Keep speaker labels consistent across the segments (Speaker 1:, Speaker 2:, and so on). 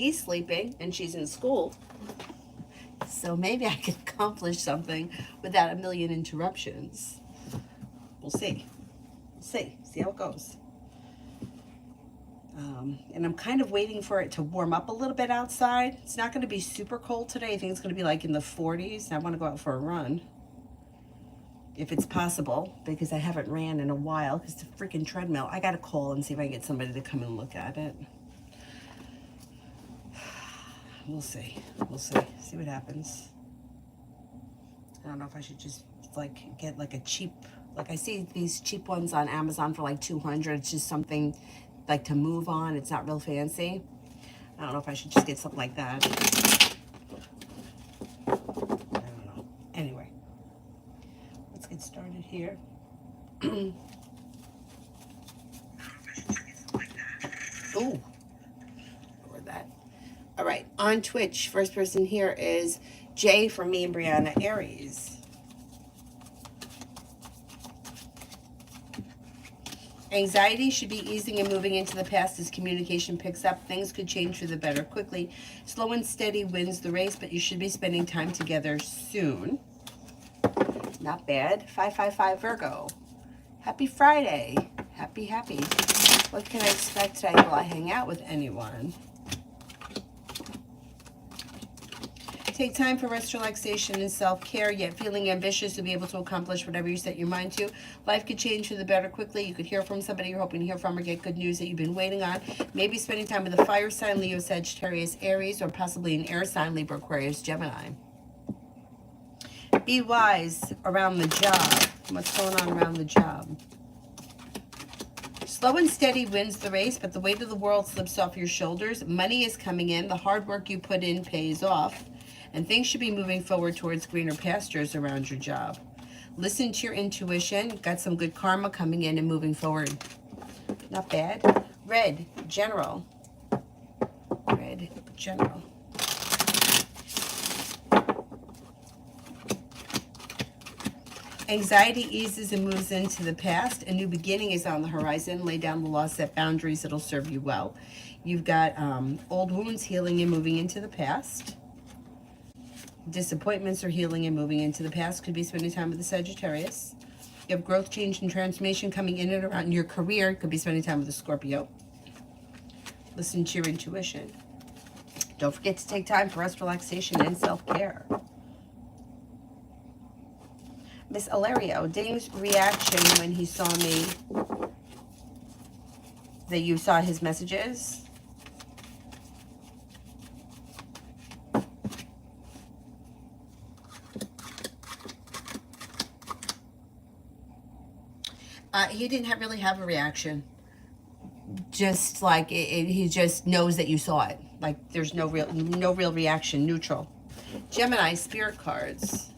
Speaker 1: He's sleeping and she's in school. So maybe I can accomplish something without a million interruptions. We'll see. We'll see. See how it goes. And I'm kind of waiting for it to warm up a little bit outside. It's not going to be super cold today. I think it's going to be like in the 40s. I want to go out for a run. If it's possible, because I haven't ran in a while, because the freaking treadmill. I got to call and see if I can get somebody to come and look at it. We'll see. We'll see. See what happens. I don't know if I should just like get like a cheap, like I see these cheap ones on Amazon for like 200. It's just something like to move on. It's not real fancy. I don't know if I should just get something like that. I don't know. Anyway, let's get started here. Ooh. Or that. All right, on Twitch, first person here is Jay from me and Brianna Aries. Anxiety should be easing and moving into the past as communication picks up. Things could change for the better quickly. Slow and steady wins the race, but you should be spending time together soon. Not bad. 555 Virgo. Happy Friday. Happy. What can I expect today? Will I hang out with anyone? Take time for rest, relaxation, and self-care, yet feeling ambitious to be able to accomplish whatever you set your mind to. Life could change for the better quickly. You could hear from somebody you're hoping to hear from or get good news that you've been waiting on. Maybe spending time with a fire sign, Leo, Sagittarius, Aries, or possibly an air sign, Libra, Aquarius, Gemini. Be wise around the job. What's going on around the job? Slow and steady wins the race, but the weight of the world slips off your shoulders. Money is coming in. The hard work you put in pays off. And things should be moving forward towards greener pastures around your job. Listen to your intuition. Got some good karma coming in and moving forward. Not bad. Red, General. Red, General. Anxiety eases and moves into the past. A new beginning is on the horizon. Lay down the law, set boundaries. It'll serve you well. You've got old wounds healing and moving into the past. Disappointments are healing and moving into the past. Could be spending time with the Sagittarius. You have growth, change, and transformation coming in and around your career. Could be spending time with the Scorpio. Listen to your intuition. Don't forget to take time for rest, relaxation, and self-care. Miss Alario, Dame's reaction when he saw me, that you saw his messages. He didn't really have a reaction. Just like he just knows that you saw it. Like there's no real reaction. Neutral. Gemini, spirit cards.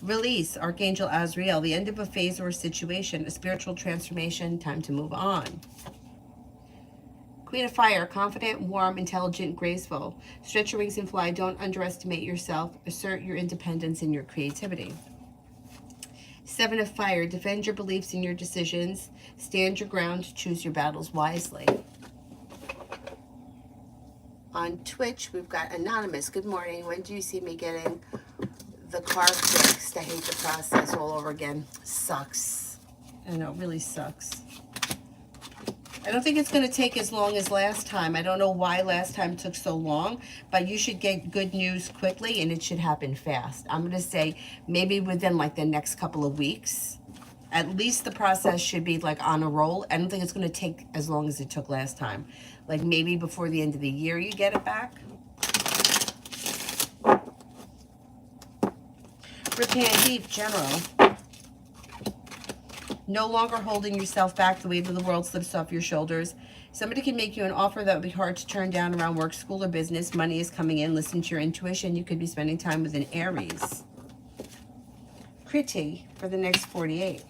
Speaker 1: Release, Archangel Azrael. The end of a phase or a situation, a spiritual transformation. Time to move on. Queen of Fire, confident, warm, intelligent, graceful. Stretch your wings and fly. Don't underestimate yourself. Assert your independence and your creativity. Seven of Fire, defend your beliefs and your decisions. Stand your ground. Choose your battles wisely. On Twitch, we've got Anonymous. Good morning. When do you see me getting the car fixed? I hate the process all over again. Sucks. I know, it really sucks. I don't think it's going to take as long as last time. I don't know why last time took so long, but you should get good news quickly and it should happen fast. I'm going to say maybe within like the next couple of weeks. At least the process should be like on a roll. I don't think it's going to take as long as it took last time. Like maybe before the end of the year you get it back. Rip Hand Deep, General. No longer holding yourself back. The weight of the world slips off your shoulders. Somebody can make you an offer that would be hard to turn down around work, school, or business. Money is coming in. Listen to your intuition. You could be spending time with an Aries. Pretty for the next 48.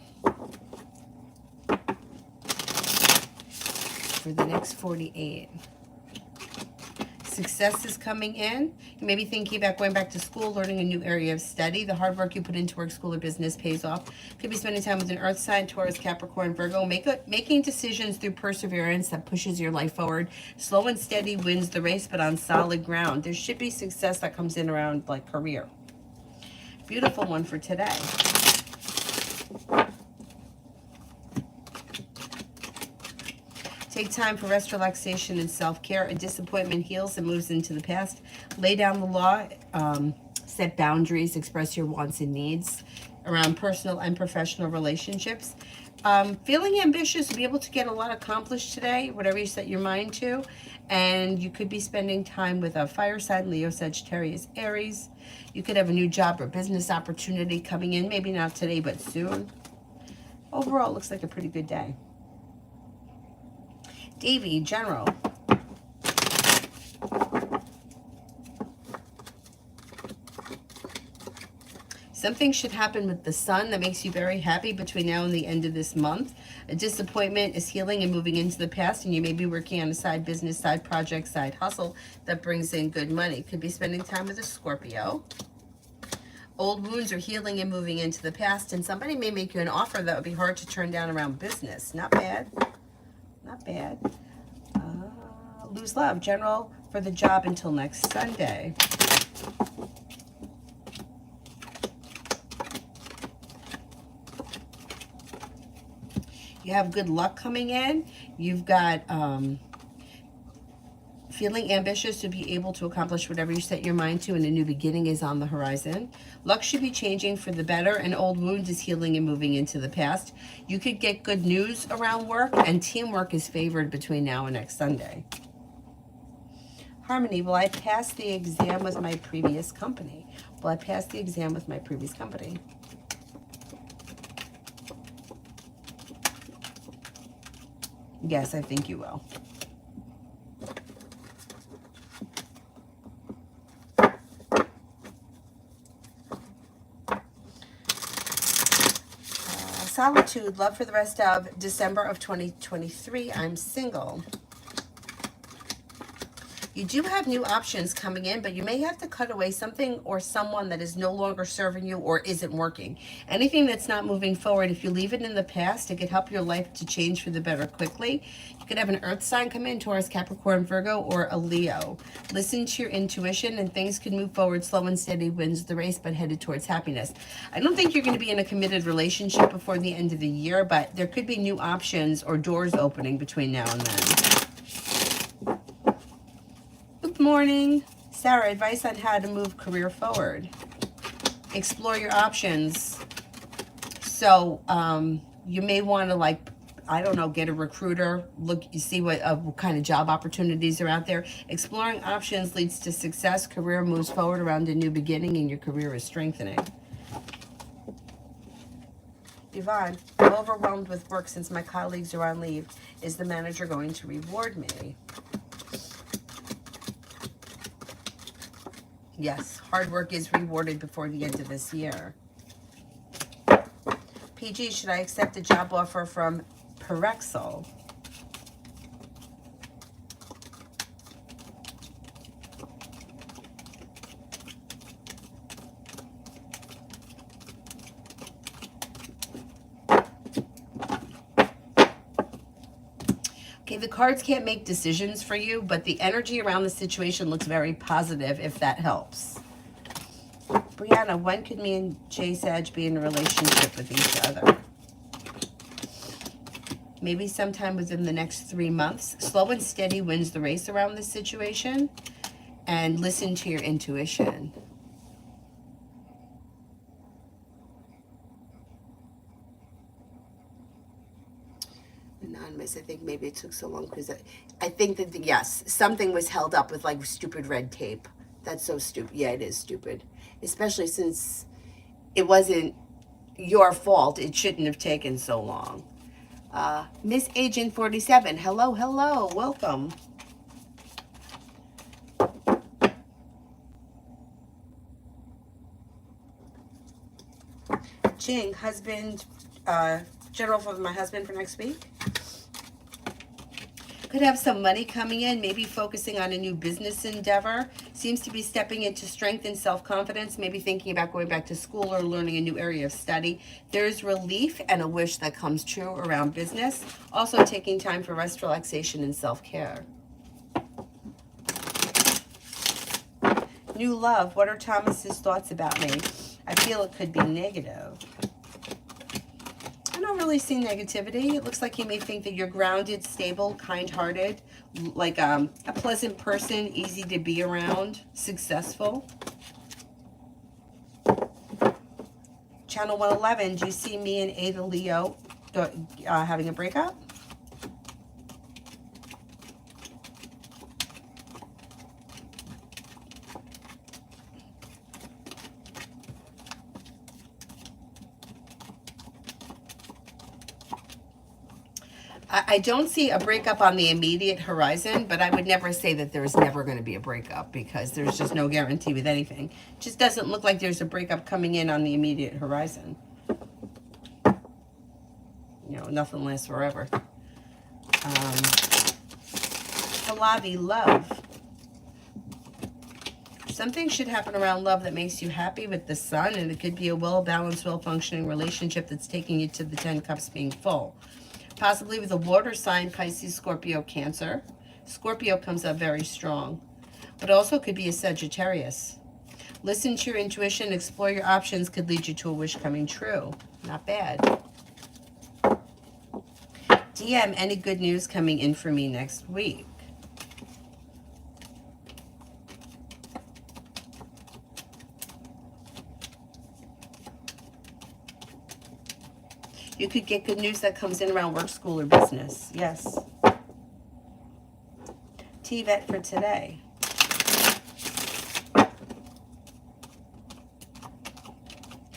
Speaker 1: For the next 48. Success is coming in. You may be thinking about going back to school, learning a new area of study. The hard work you put into work, school, or business pays off. Could be spending time with an earth sign, Taurus, Capricorn, Virgo. Making decisions through perseverance that pushes your life forward. Slow and steady wins the race, but on solid ground. There should be success that comes in around like career. Beautiful one for today. Take time for rest, relaxation, and self-care. A disappointment heals and moves into the past. Lay down the law, set boundaries, express your wants and needs around personal and professional relationships. Feeling ambitious, be able to get a lot accomplished today, whatever you set your mind to. And you could be spending time with a fire sign, Leo, Sagittarius, Aries. You could have a new job or business opportunity coming in, maybe not today, but soon. Overall, it looks like a pretty good day. Davy, general. Something should happen with the sun that makes you very happy between now and the end of this month. A disappointment is healing and moving into the past, and you may be working on a side business, side project, side hustle that brings in good money. Could be spending time with a Scorpio. Old wounds are healing and moving into the past, and somebody may make you an offer that would be hard to turn down around business. Not bad. Not bad. Lose love, general, for the job until next Sunday. You have good luck coming in. You've got feeling ambitious to be able to accomplish whatever you set your mind to, and a new beginning is on the horizon. Luck should be changing for the better, and old wounds is healing and moving into the past. You could get good news around work, and teamwork is favored between now and next Sunday. Harmony, will I pass the exam with my previous company? Will I pass the exam with my previous company? Yes, I think you will. Solitude, love for the rest of December of 2023. I'm single. You do have new options coming in, but you may have to cut away something or someone that is no longer serving you or isn't working. Anything that's not moving forward, if you leave it in the past, it could help your life to change for the better quickly. You could have an earth sign come in, Taurus, Capricorn, Virgo, or a Leo. Listen to your intuition and things could move forward. Slow and steady wins the race, but headed towards happiness. I don't think you're going to be in a committed relationship before the end of the year, but there could be new options or doors opening between now and then. Good morning. Sarah, advice on how to move career forward. Explore your options. So you may want to, like, I don't know, get a recruiter, look, you see what kind of job opportunities are out there. Exploring options leads to success. Career moves forward around a new beginning, and your career is strengthening. Yvonne, I'm overwhelmed with work since my colleagues are on leave. Is the manager going to reward me? Yes, hard work is rewarded before the end of this year. PG, should I accept a job offer from Perexel? Okay, the cards can't make decisions for you, but the energy around the situation looks very positive, if that helps. Brianna, when could me and Jay Sag be in a relationship with each other? Maybe sometime within the next 3 months. Slow and steady wins the race around this situation. And listen to your intuition. Anonymous, I think maybe it took so long because I think that, yes, something was held up with like stupid red tape. That's so stupid. Yeah, it is stupid. Especially since it wasn't your fault. It shouldn't have taken so long. Miss Agent 47, hello, hello, welcome. Jing, husband, general for my husband for next week. Could have some money coming in, maybe focusing on a new business endeavor. Seems to be stepping into strength and self-confidence, maybe thinking about going back to school or learning a new area of study. There's relief and a wish that comes true around business. Also taking time for rest, relaxation, and self-care. New love. What are Thomas's thoughts about me? I feel it could be negative. I don't really see negativity. It looks like he may think that you're grounded, stable, kind-hearted, like a pleasant person, easy to be around, successful. Channel 111, do you see me and Ada Leo having a breakup? I don't see a breakup on the immediate horizon, but I would never say that there's never going to be a breakup, because there's just no guarantee with anything. It just doesn't look like there's a breakup coming in on the immediate horizon. You know, nothing lasts forever. Pallavi, love. Something should happen around love that makes you happy with the sun, and it could be a well-balanced, well-functioning relationship that's taking you to the 10 cups being full. Possibly with a water sign, Pisces, Scorpio, Cancer. Scorpio comes up very strong, but also could be a Sagittarius. Listen to your intuition, explore your options, could lead you to a wish coming true. Not bad. DM, any good news coming in for me next week? You could get good news that comes in around work, school, or business. Yes. TVET for today.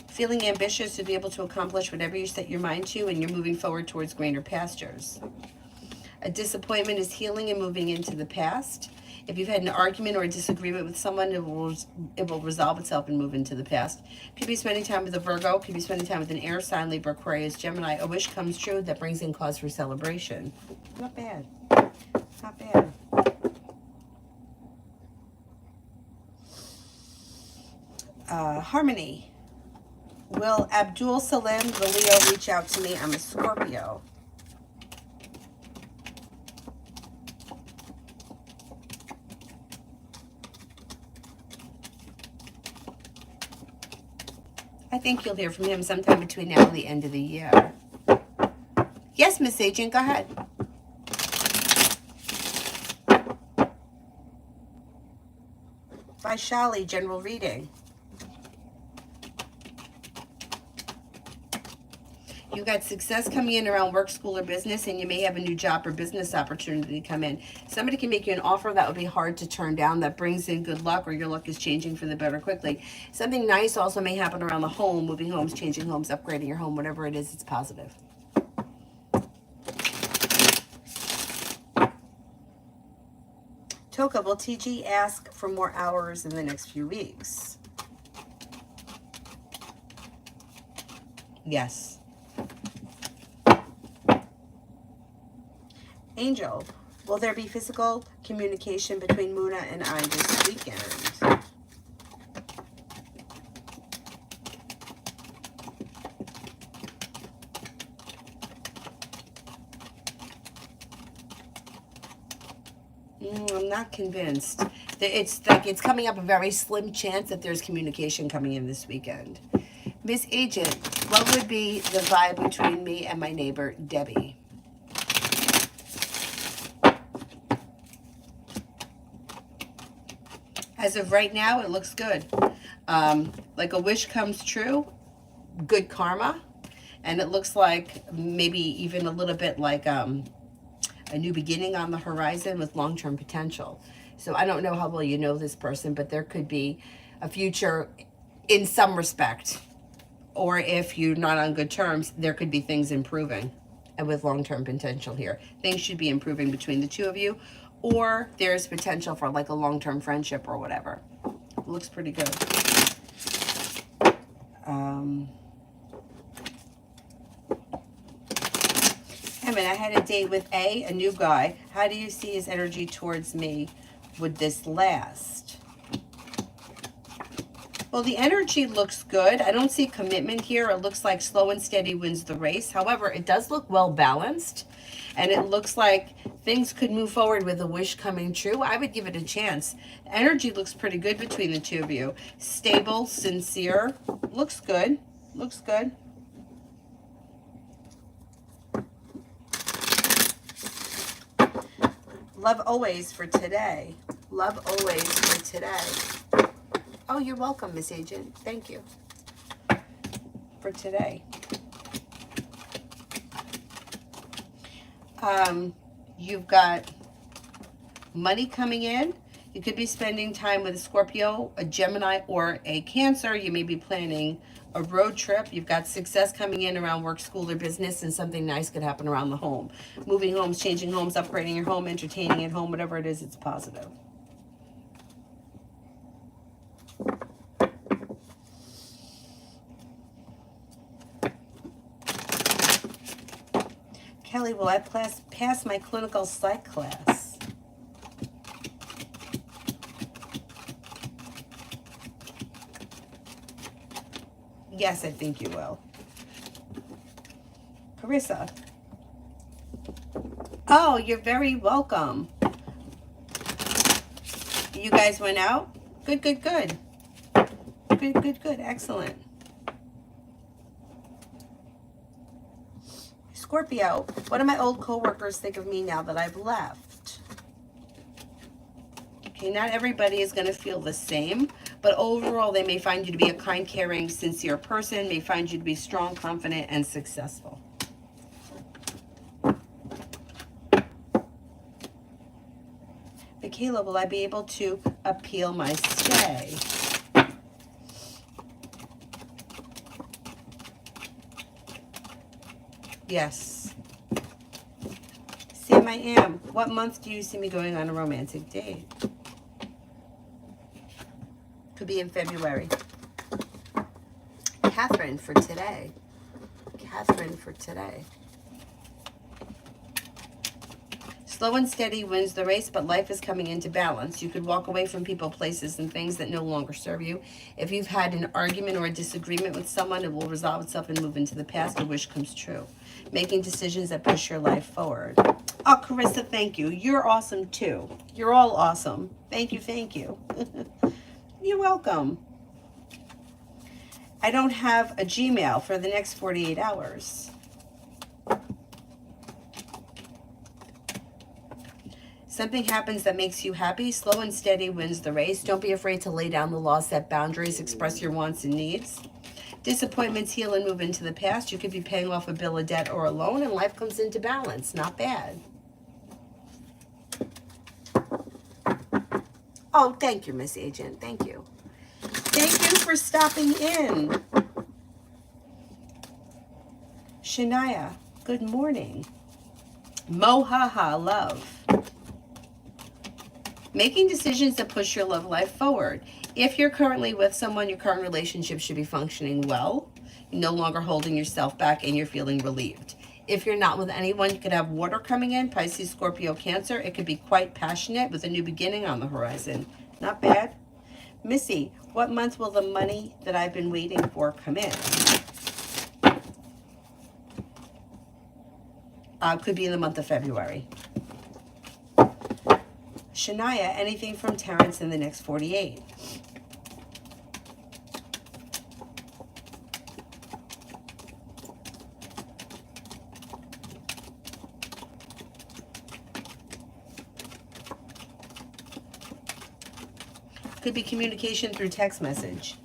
Speaker 1: Feeling ambitious to be able to accomplish whatever you set your mind to, and you're moving forward towards greener pastures. A disappointment is healing and moving into the past. If you've had an argument or a disagreement with someone, it will resolve itself and move into the past. Could be spending time with a Virgo. Could be spending time with an air sign, Libra, Aquarius, Gemini. A wish comes true that brings in cause for celebration. Not bad. Not bad. Harmony. Will Abdul Salam, the Leo, reach out to me? I'm a Scorpio. I think you'll hear from him sometime between now and the end of the year. Yes, Miss Agent, go ahead. Vaishali, general reading. You got success coming in around work, school, or business, and you may have a new job or business opportunity come in. Somebody can make you an offer that would be hard to turn down, that brings in good luck, or your luck is changing for the better quickly. Something nice also may happen around the home, moving homes, changing homes, upgrading your home, whatever it is, it's positive. Toka, will TG ask for more hours in the next few weeks? Yes. Angel, will there be physical communication between Muna and I this weekend? I'm not convinced. It's like it's coming up a very slim chance that there's communication coming in this weekend. Miss Agent, what would be the vibe between me and my neighbor, Debbie? As of right now, it looks good. Like a wish comes true, good karma, and it looks like maybe even a little bit like a new beginning on the horizon with long-term potential. So I don't know how well you know this person, but there could be a future in some respect. Or if you're not on good terms, there could be things improving and with long-term potential here. Things should be improving between the two of you, or there's potential for like a long-term friendship or whatever. Looks pretty good. minute. I had a date with A new guy. How do you see his energy towards me? Would this last? Well, the energy looks good. I don't see commitment here. It looks like slow and steady wins the race. However, it does look well balanced. And it looks like things could move forward with a wish coming true. I would give it a chance. Energy looks pretty good between the two of you. Stable, sincere. Looks good. Looks good. Love always for today. Love always for today. Oh, you're welcome, Miss Agent. Thank you for today. You've got money coming in. You could be spending time with a Scorpio, a Gemini, or a Cancer. You may be planning a road trip. You've got success coming in around work, school, or business, and something nice could happen around the home. Moving homes, changing homes, upgrading your home, entertaining at home, whatever it is, it's positive. Kelly, will I pass my clinical psych class? Yes, I think you will. Carissa. Oh, you're very welcome. You guys went out? Good, good, good. Good, good, good. Excellent. Scorpio, what do my old coworkers think of me now that I've left? Okay, not everybody is going to feel the same, but overall they may find you to be a kind, caring, sincere person, may find you to be strong, confident, and successful. Michaela, will I be able to appeal my stay? Yes. Sam, I am. What month do you see me going on a romantic date? Could be in February. Catherine for today. Catherine for today. Slow and steady wins the race, but life is coming into balance. You could walk away from people, places, and things that no longer serve you. If you've had an argument or a disagreement with someone, it will resolve itself and move into the past. A wish comes true. Making decisions that push your life forward. Oh, Carissa, thank you. You're awesome, too. You're all awesome. Thank you, thank you. You're welcome. I don't have a Gmail for the next 48 hours. Something happens that makes you happy. Slow and steady wins the race. Don't be afraid to lay down the law, set boundaries, express your wants and needs. Disappointments heal and move into the past. You could be paying off a bill, a debt, or a loan, and life comes into balance. Not bad. Oh, thank you, Miss Agent. Thank you. Thank you for stopping in. Shania, good morning. Mohaha, love. Making decisions that push your love life forward. If you're currently with someone, your current relationship should be functioning well. You're no longer holding yourself back and you're feeling relieved. If you're not with anyone, you could have water coming in, Pisces, Scorpio, Cancer. It could be quite passionate with a new beginning on the horizon. Not bad. Missy, what month will the money that I've been waiting for come in? Could be in the month of February. Shania, anything from Terrence in the next 48? Could be communication through text message.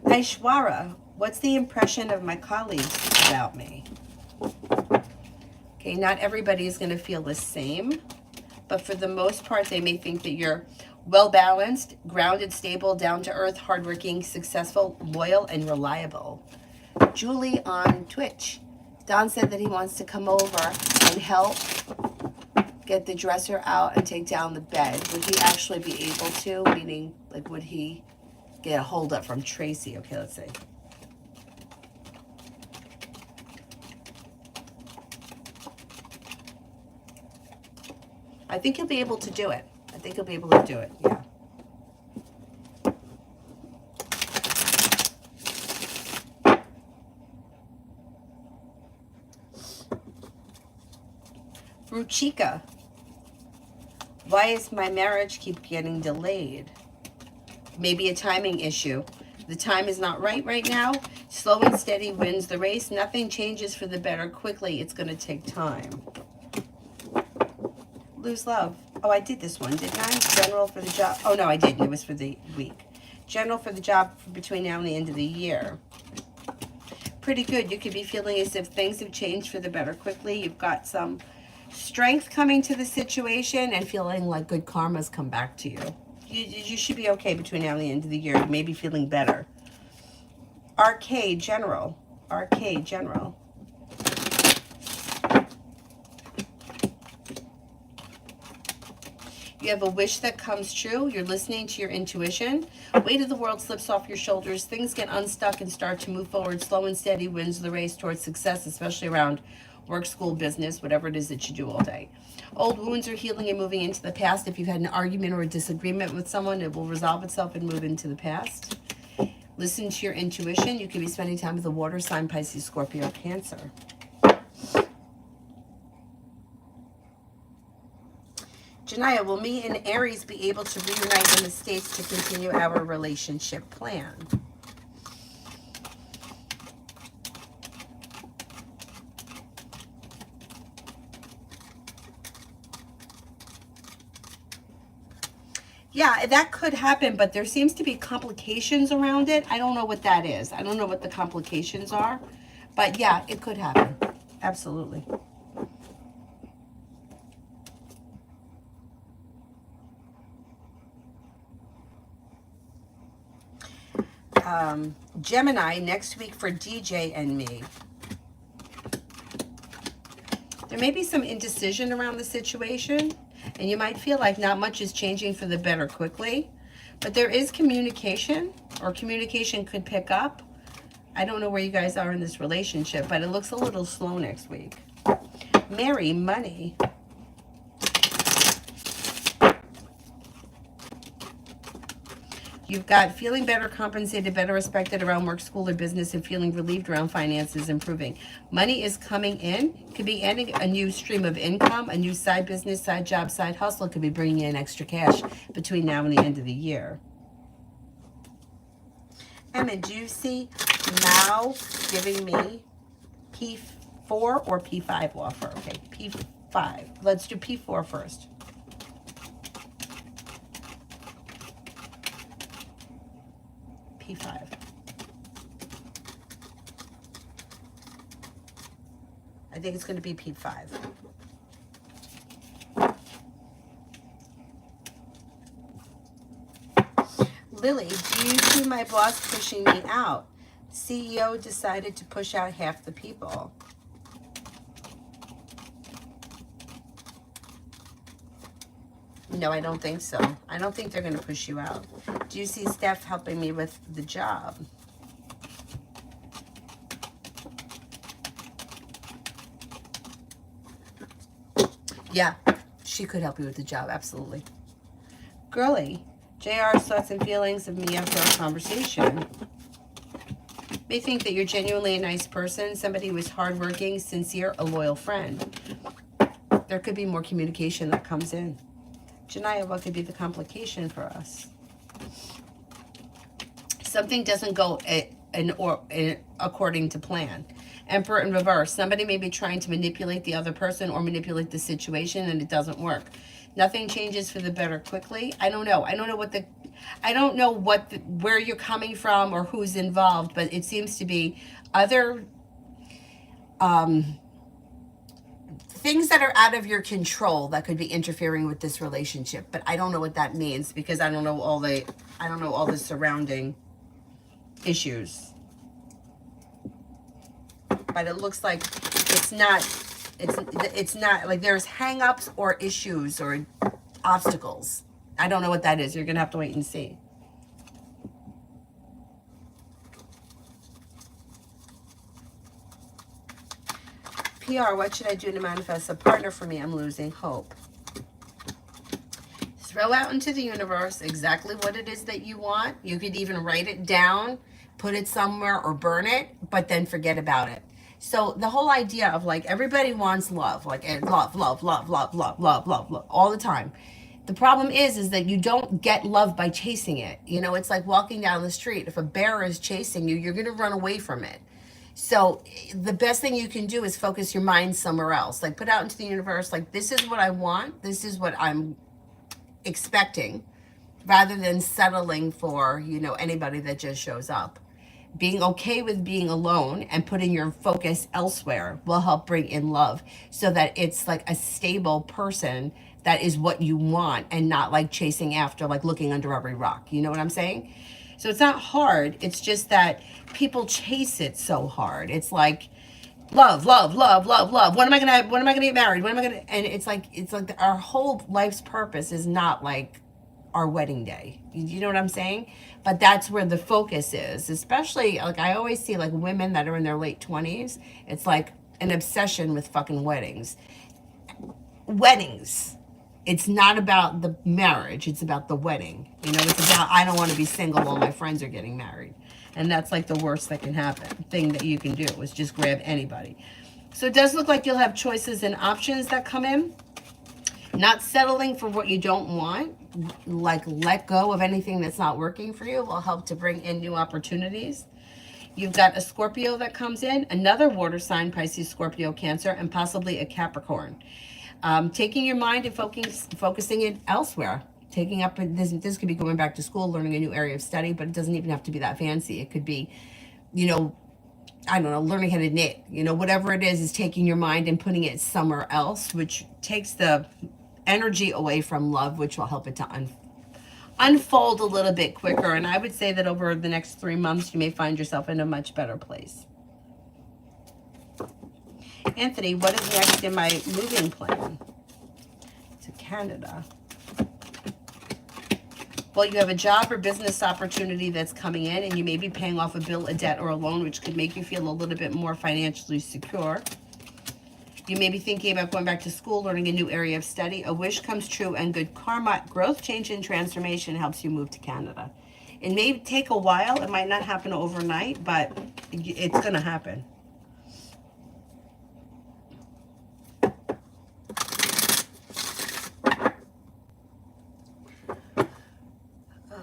Speaker 1: Aishwara, what's the impression of my colleagues about me? Okay, not everybody is going to feel the same, but for the most part, they may think that you're well-balanced, grounded, stable, down-to-earth, hardworking, successful, loyal, and reliable. Julie on Twitch. Don said that he wants to come over and help get the dresser out and take down the bed. Would he actually be able to? Meaning, like, would he get a hold up from Tracy? Okay, let's see. I think you'll be able to do it. I think you'll be able to do it, yeah. Ruchika. Why is my marriage keep getting delayed? Maybe a timing issue. The time is not right now. Slow and steady wins the race. Nothing changes for the better quickly. It's going to take time. Lose love. Oh, I did this one, didn't I? General for the job. Oh, no, I didn't. It was for the week. General for the job between now and the end of the year. Pretty good. You could be feeling as if things have changed for the better quickly. You've got some strength coming to the situation and feeling like good karma's come back to you. You should be okay between now and the end of the year. Maybe feeling better. Arcade General. Arcade General. You have a wish that comes true. You're listening to your intuition. Weight of the world slips off your shoulders. Things get unstuck and start to move forward. Slow and steady wins the race towards success, especially around work, school, business, whatever it is that you do all day. Old wounds are healing and moving into the past. If you've had an argument or a disagreement with someone, it will resolve itself and move into the past. Listen to your intuition. You could be spending time with a water sign, Pisces, Scorpio, Cancer. Janaya, will me and Aries be able to reunite in the States to continue our relationship plan? Yeah, that could happen, but there seems to be complications around it. I don't know what that is. I don't know what the complications are. But yeah, it could happen. Absolutely. Gemini, next week for DJ and me. There may be some indecision around the situation, and you might feel like not much is changing for the better quickly, but there is communication, or communication could pick up. I don't know where you guys are in this relationship, but it looks a little slow next week. Mary, money. You've got feeling better compensated, better respected around work, school, or business, and feeling relieved around finances improving. Money is coming in. Could be adding a new stream of income, a new side business, side job, side hustle. Could be bringing in extra cash between now and the end of the year. Emma, do you see Mao giving me P4 or P5 offer? Okay, P5. Let's do P4 first. P5. I think it's going to be P5. Lily, do you see my boss pushing me out? CEO decided to push out half the people. No, I don't think so. I don't think they're going to push you out. Do you see Steph helping me with the job? Yeah, she could help you with the job, absolutely. Girly, JR's thoughts and feelings of me after our conversation. They think that you're genuinely a nice person, somebody who is hardworking, sincere, a loyal friend. There could be more communication that comes in. Janaya, what could be the complication for us? Something doesn't go according to plan. Emperor in reverse. Somebody may be trying to manipulate the other person or manipulate the situation, and it doesn't work. Nothing changes for the better quickly. I don't know. I don't know where you're coming from or who's involved, but it seems to be other things that are out of your control that could be interfering with this relationship. But I don't know what that means because I don't know all the surrounding issues. But it looks like it's not like there's hang-ups or issues or obstacles. I don't know what that is. You're gonna have to wait and see. PR, what should I do to manifest a partner for me? I'm losing hope. throw out into the universe exactly what it is that you want. You could even write it down, put it somewhere, or burn it, but then forget about it. So the whole idea of like everybody wants love, like love, love, love, love, love, love, love, love, all the time. The problem is that you don't get love by chasing it. You know, it's like walking down the street. If a bear is chasing you, you're going to run away from it. So the best thing you can do is focus your mind somewhere else. Like put out into the universe, like this is what I want. This is what I'm expecting, rather than settling for, you know, anybody that just shows up. Being okay with being alone and putting your focus elsewhere will help bring in love, so that it's like a stable person that is what you want, and not like chasing after, like looking under every rock. You know what I'm saying? So it's not hard. It's just that people chase it so hard. It's like love, love, love, love, love. When am I gonna get married? When am I gonna? And it's like our whole life's purpose is not like our wedding day. You know what I'm saying? But that's where the focus is. Especially like I always see like women that are in their late 20s. It's like an obsession with fucking weddings. Weddings. It's not about the marriage. It's about the wedding. You know, it's about I don't want to be single while my friends are getting married. And that's like the worst that can happen. Thing that you can do is just grab anybody. So it does look like you'll have choices and options that come in. Not settling for what you don't want, like let go of anything that's not working for you, will help to bring in new opportunities. You've got a Scorpio that comes in, another water sign, Pisces, Scorpio, Cancer, and possibly a Capricorn. Taking your mind and focusing it elsewhere. Taking up, this could be going back to school, learning a new area of study, but it doesn't even have to be that fancy. It could be, you know, I don't know, learning how to knit. You know, whatever it is taking your mind and putting it somewhere else, which takes the energy away from love, which will help it to unfold a little bit quicker. And I would say that over the next 3 months, you may find yourself in a much better place. Anthony, what is next in my moving plan to Canada? Well, you have a job or business opportunity that's coming in, and you may be paying off a bill, a debt, or a loan, which could make you feel a little bit more financially secure. You may be thinking about going back to school, learning a new area of study. A wish comes true, and good karma, growth, change, and transformation helps you move to Canada. It may take a while. It might not happen overnight, but it's going to happen.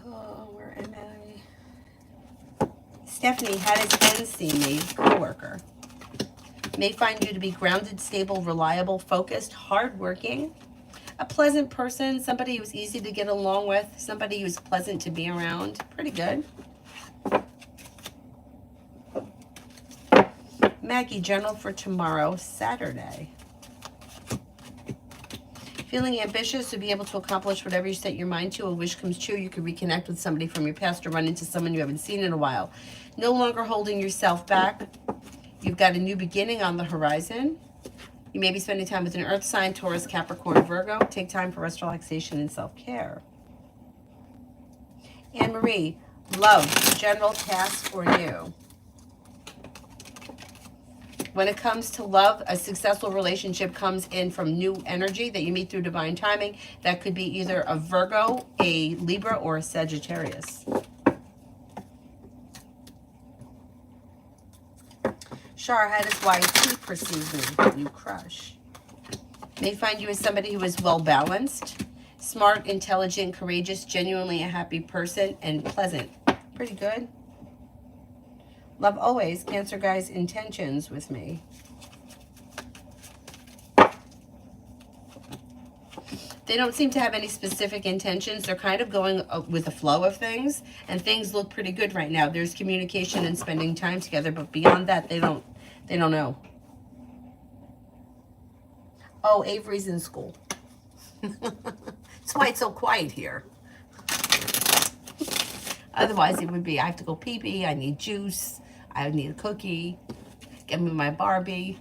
Speaker 1: Oh, where am I? Stephanie, how does Ken see me? Coworker. May find you to be grounded, stable, reliable, focused, hardworking, a pleasant person, somebody who's easy to get along with, somebody who's pleasant to be around. Pretty good. Maggie, journal for tomorrow, Saturday. Feeling ambitious to be able to accomplish whatever you set your mind to. A wish comes true. You could reconnect with somebody from your past or run into someone you haven't seen in a while. No longer holding yourself back. You've got a new beginning on the horizon. You may be spending time with an earth sign, Taurus, Capricorn, Virgo. Take time for rest, relaxation, and self-care. Anne-Marie, love, general, task, or new. When it comes to love, a successful relationship comes in from new energy that you meet through divine timing. That could be either a Virgo, a Libra, or a Sagittarius. Shar, how does YT perceive me? New crush. May find you as somebody who is well balanced, smart, intelligent, courageous, genuinely a happy person, and pleasant. Pretty good. Love always, Cancer guys, intentions with me. They don't seem to have any specific intentions. They're kind of going with the flow of things, and things look pretty good right now. There's communication and spending time together, but beyond that, they don't know. Oh, Avery's in school. That's why it's so quiet here. Otherwise, it would be, I have to go pee-pee, I need juice, I need a cookie, get me my Barbie.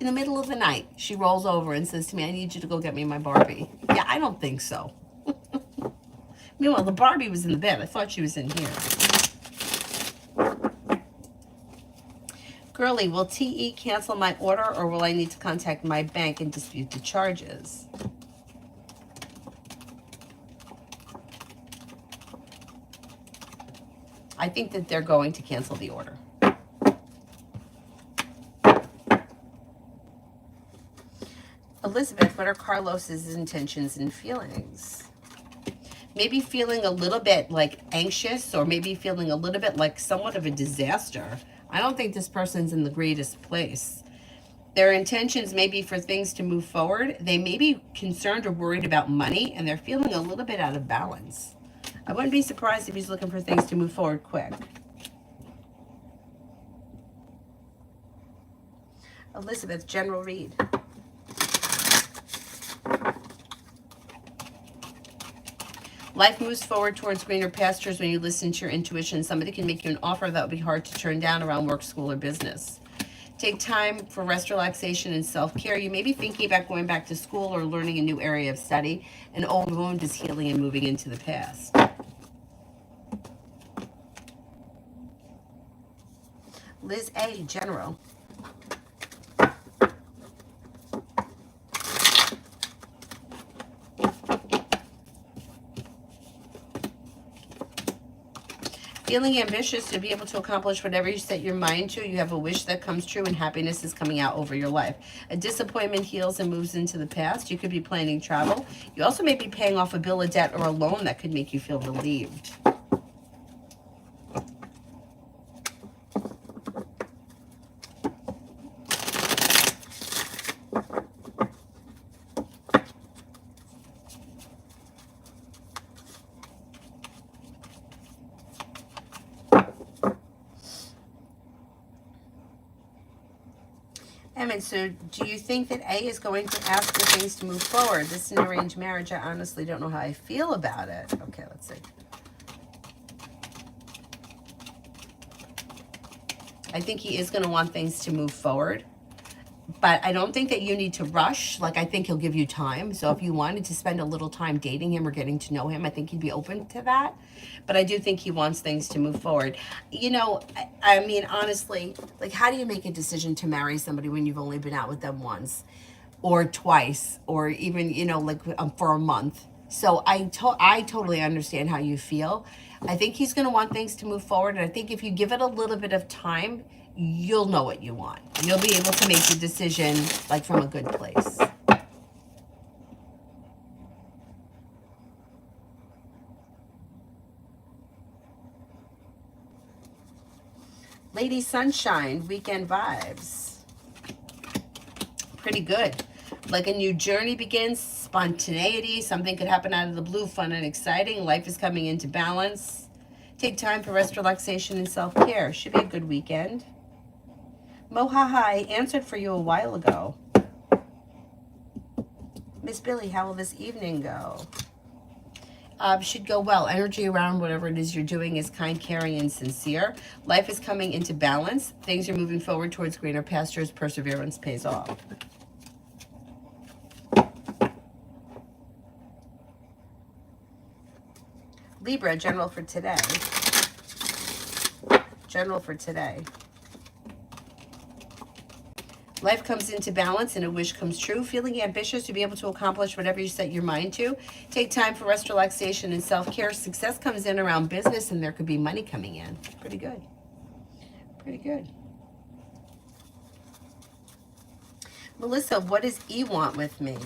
Speaker 1: In the middle of the night, she rolls over and says to me, I need you to go get me my Barbie. Yeah, I don't think so. Meanwhile, the Barbie was in the bed. I thought she was in here. Girlie, will TE cancel my order, or will I need to contact my bank and dispute the charges? I think that they're going to cancel the order. Elizabeth, what are Carlos's intentions and feelings? Maybe feeling a little bit like anxious, or maybe feeling a little bit like somewhat of a disaster. I don't think this person's in the greatest place. Their intentions may be for things to move forward. They may be concerned or worried about money, and they're feeling a little bit out of balance. I wouldn't be surprised if he's looking for things to move forward quick. Elizabeth, general read. Life moves forward towards greener pastures when you listen to your intuition. Somebody can make you an offer that would be hard to turn down around work, school, or business. Take time for rest, relaxation, and self-care. You may be thinking about going back to school or learning a new area of study. An old wound is healing and moving into the past. Liz A., general. Feeling ambitious to be able to accomplish whatever you set your mind to. You have a wish that comes true and happiness is coming out over your life. A disappointment heals and moves into the past. You could be planning travel. You also may be paying off a bill of debt or a loan that could make you feel relieved. Emmett, so do you think that A is going to ask for things to move forward? This is an arranged marriage. I honestly don't know how I feel about it. Okay, let's see. I think he is going to want things to move forward. But I don't think that you need to rush. Like, I think he'll give you time. So if you wanted to spend a little time dating him or getting to know him, I think he'd be open to that. But I do think he wants things to move forward. You know, I mean, honestly, like, how do you make a decision to marry somebody when you've only been out with them once or twice or even, you know, like for a month? So I totally understand how you feel. I think he's going to want things to move forward. And I think if you give it a little bit of time, you'll know what you want. You'll be able to make the decision like from a good place. Lady Sunshine, weekend vibes. Pretty good. Like a new journey begins, spontaneity, something could happen out of the blue, fun and exciting. Life is coming into balance. Take time for rest, relaxation, and self-care. Should be a good weekend. Mohaha, I answered for you a while ago. Miss Billy, how will this evening go? Should go well. Energy around whatever it is you're doing is kind, caring, and sincere. Life is coming into balance. Things are moving forward towards greener pastures. Perseverance pays off. Libra, general for today. General for today. Life comes into balance and a wish comes true. Feeling ambitious to be able to accomplish whatever you set your mind to. Take time for rest, relaxation, and self-care. Success comes in around business and there could be money coming in. Pretty good. Pretty good. Melissa, what does E want with me?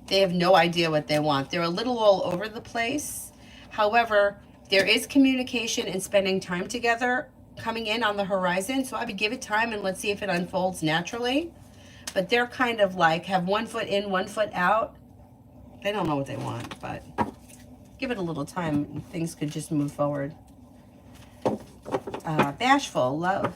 Speaker 1: They have no idea what they want. They're a little all over the place. However, there is communication and spending time together coming in on the horizon. So I would give it time and let's see if it unfolds naturally. But they're kind of like, have one foot in, one foot out. They don't know what they want, but give it a little time. Things could just move forward. Bashful, love.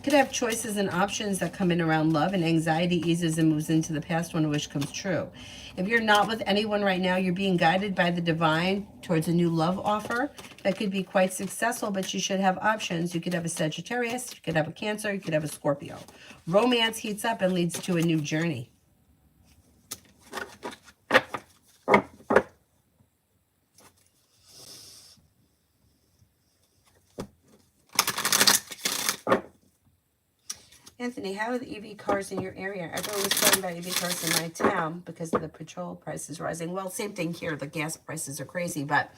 Speaker 1: Could have choices and options that come in around love, and anxiety eases and moves into the past when a wish comes true. If you're not with anyone right now, you're being guided by the divine towards a new love offer that could be quite successful, but you should have options. You could have a Sagittarius, you could have a Cancer, you could have a Scorpio. Romance heats up and leads to a new journey. Anthony, how are the EV cars in your area? Everyone was talking about EV cars in my town because of the petrol prices rising. Well, same thing here. The gas prices are crazy, but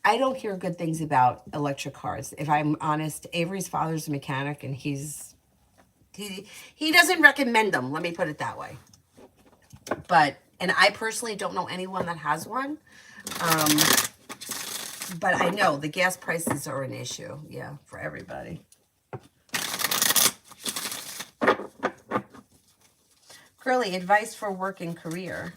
Speaker 1: I don't hear good things about electric cars. If I'm honest, Avery's father's a mechanic, and he doesn't recommend them. Let me put it that way. And I personally don't know anyone that has one. Um, but I know the gas prices are an issue. Yeah, for everybody. Curly, advice for work and career.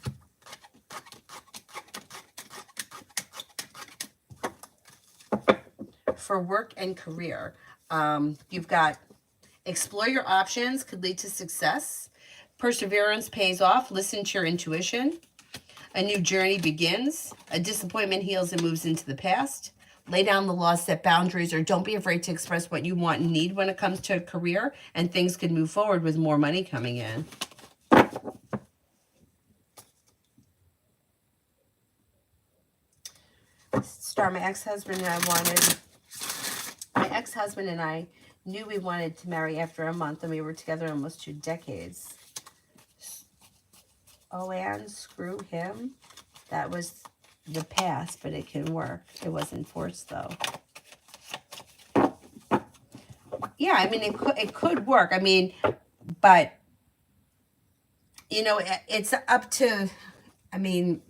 Speaker 1: For work and career, you've got explore your options, could lead to success. Perseverance pays off. Listen to your intuition. A new journey begins. A disappointment heals and moves into the past. Lay down the law, set boundaries, or don't be afraid to express what you want and need when it comes to a career, and things could move forward with more money coming in. Star, my ex-husband and I knew we wanted to marry after a month, and we were together almost 2 decades. Oh, and screw him. That was the past, but it can work. It wasn't forced, though. Yeah, I mean, it could work. I mean, but, you know, it's up to, I mean,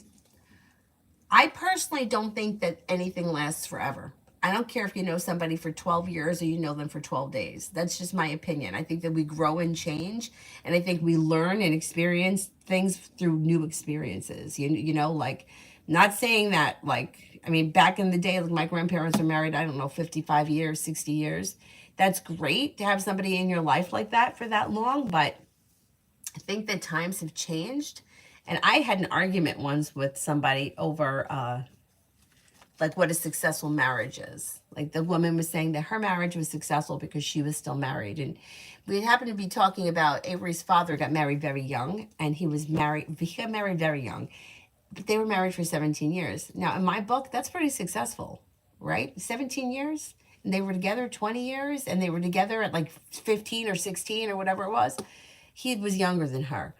Speaker 1: I personally don't think that anything lasts forever. I don't care if you know somebody for 12 years or you know them for 12 days. That's just my opinion. I think that we grow and change, and I think we learn and experience things through new experiences. You know, like, not saying that, like, I mean, back in the day, like, my grandparents were married, I don't know, 55 years, 60 years. That's great to have somebody in your life like that for that long, but I think that times have changed. And I had an argument once with somebody over like what a successful marriage is. Like, the woman was saying that her marriage was successful because she was still married. And we happened to be talking about Avery's father got married very young, and he got married very young. But they were married for 17 years. Now, in my book, that's pretty successful, right? 17 years. And they were together 20 years, and they were together at like 15 or 16 or whatever it was. He was younger than her.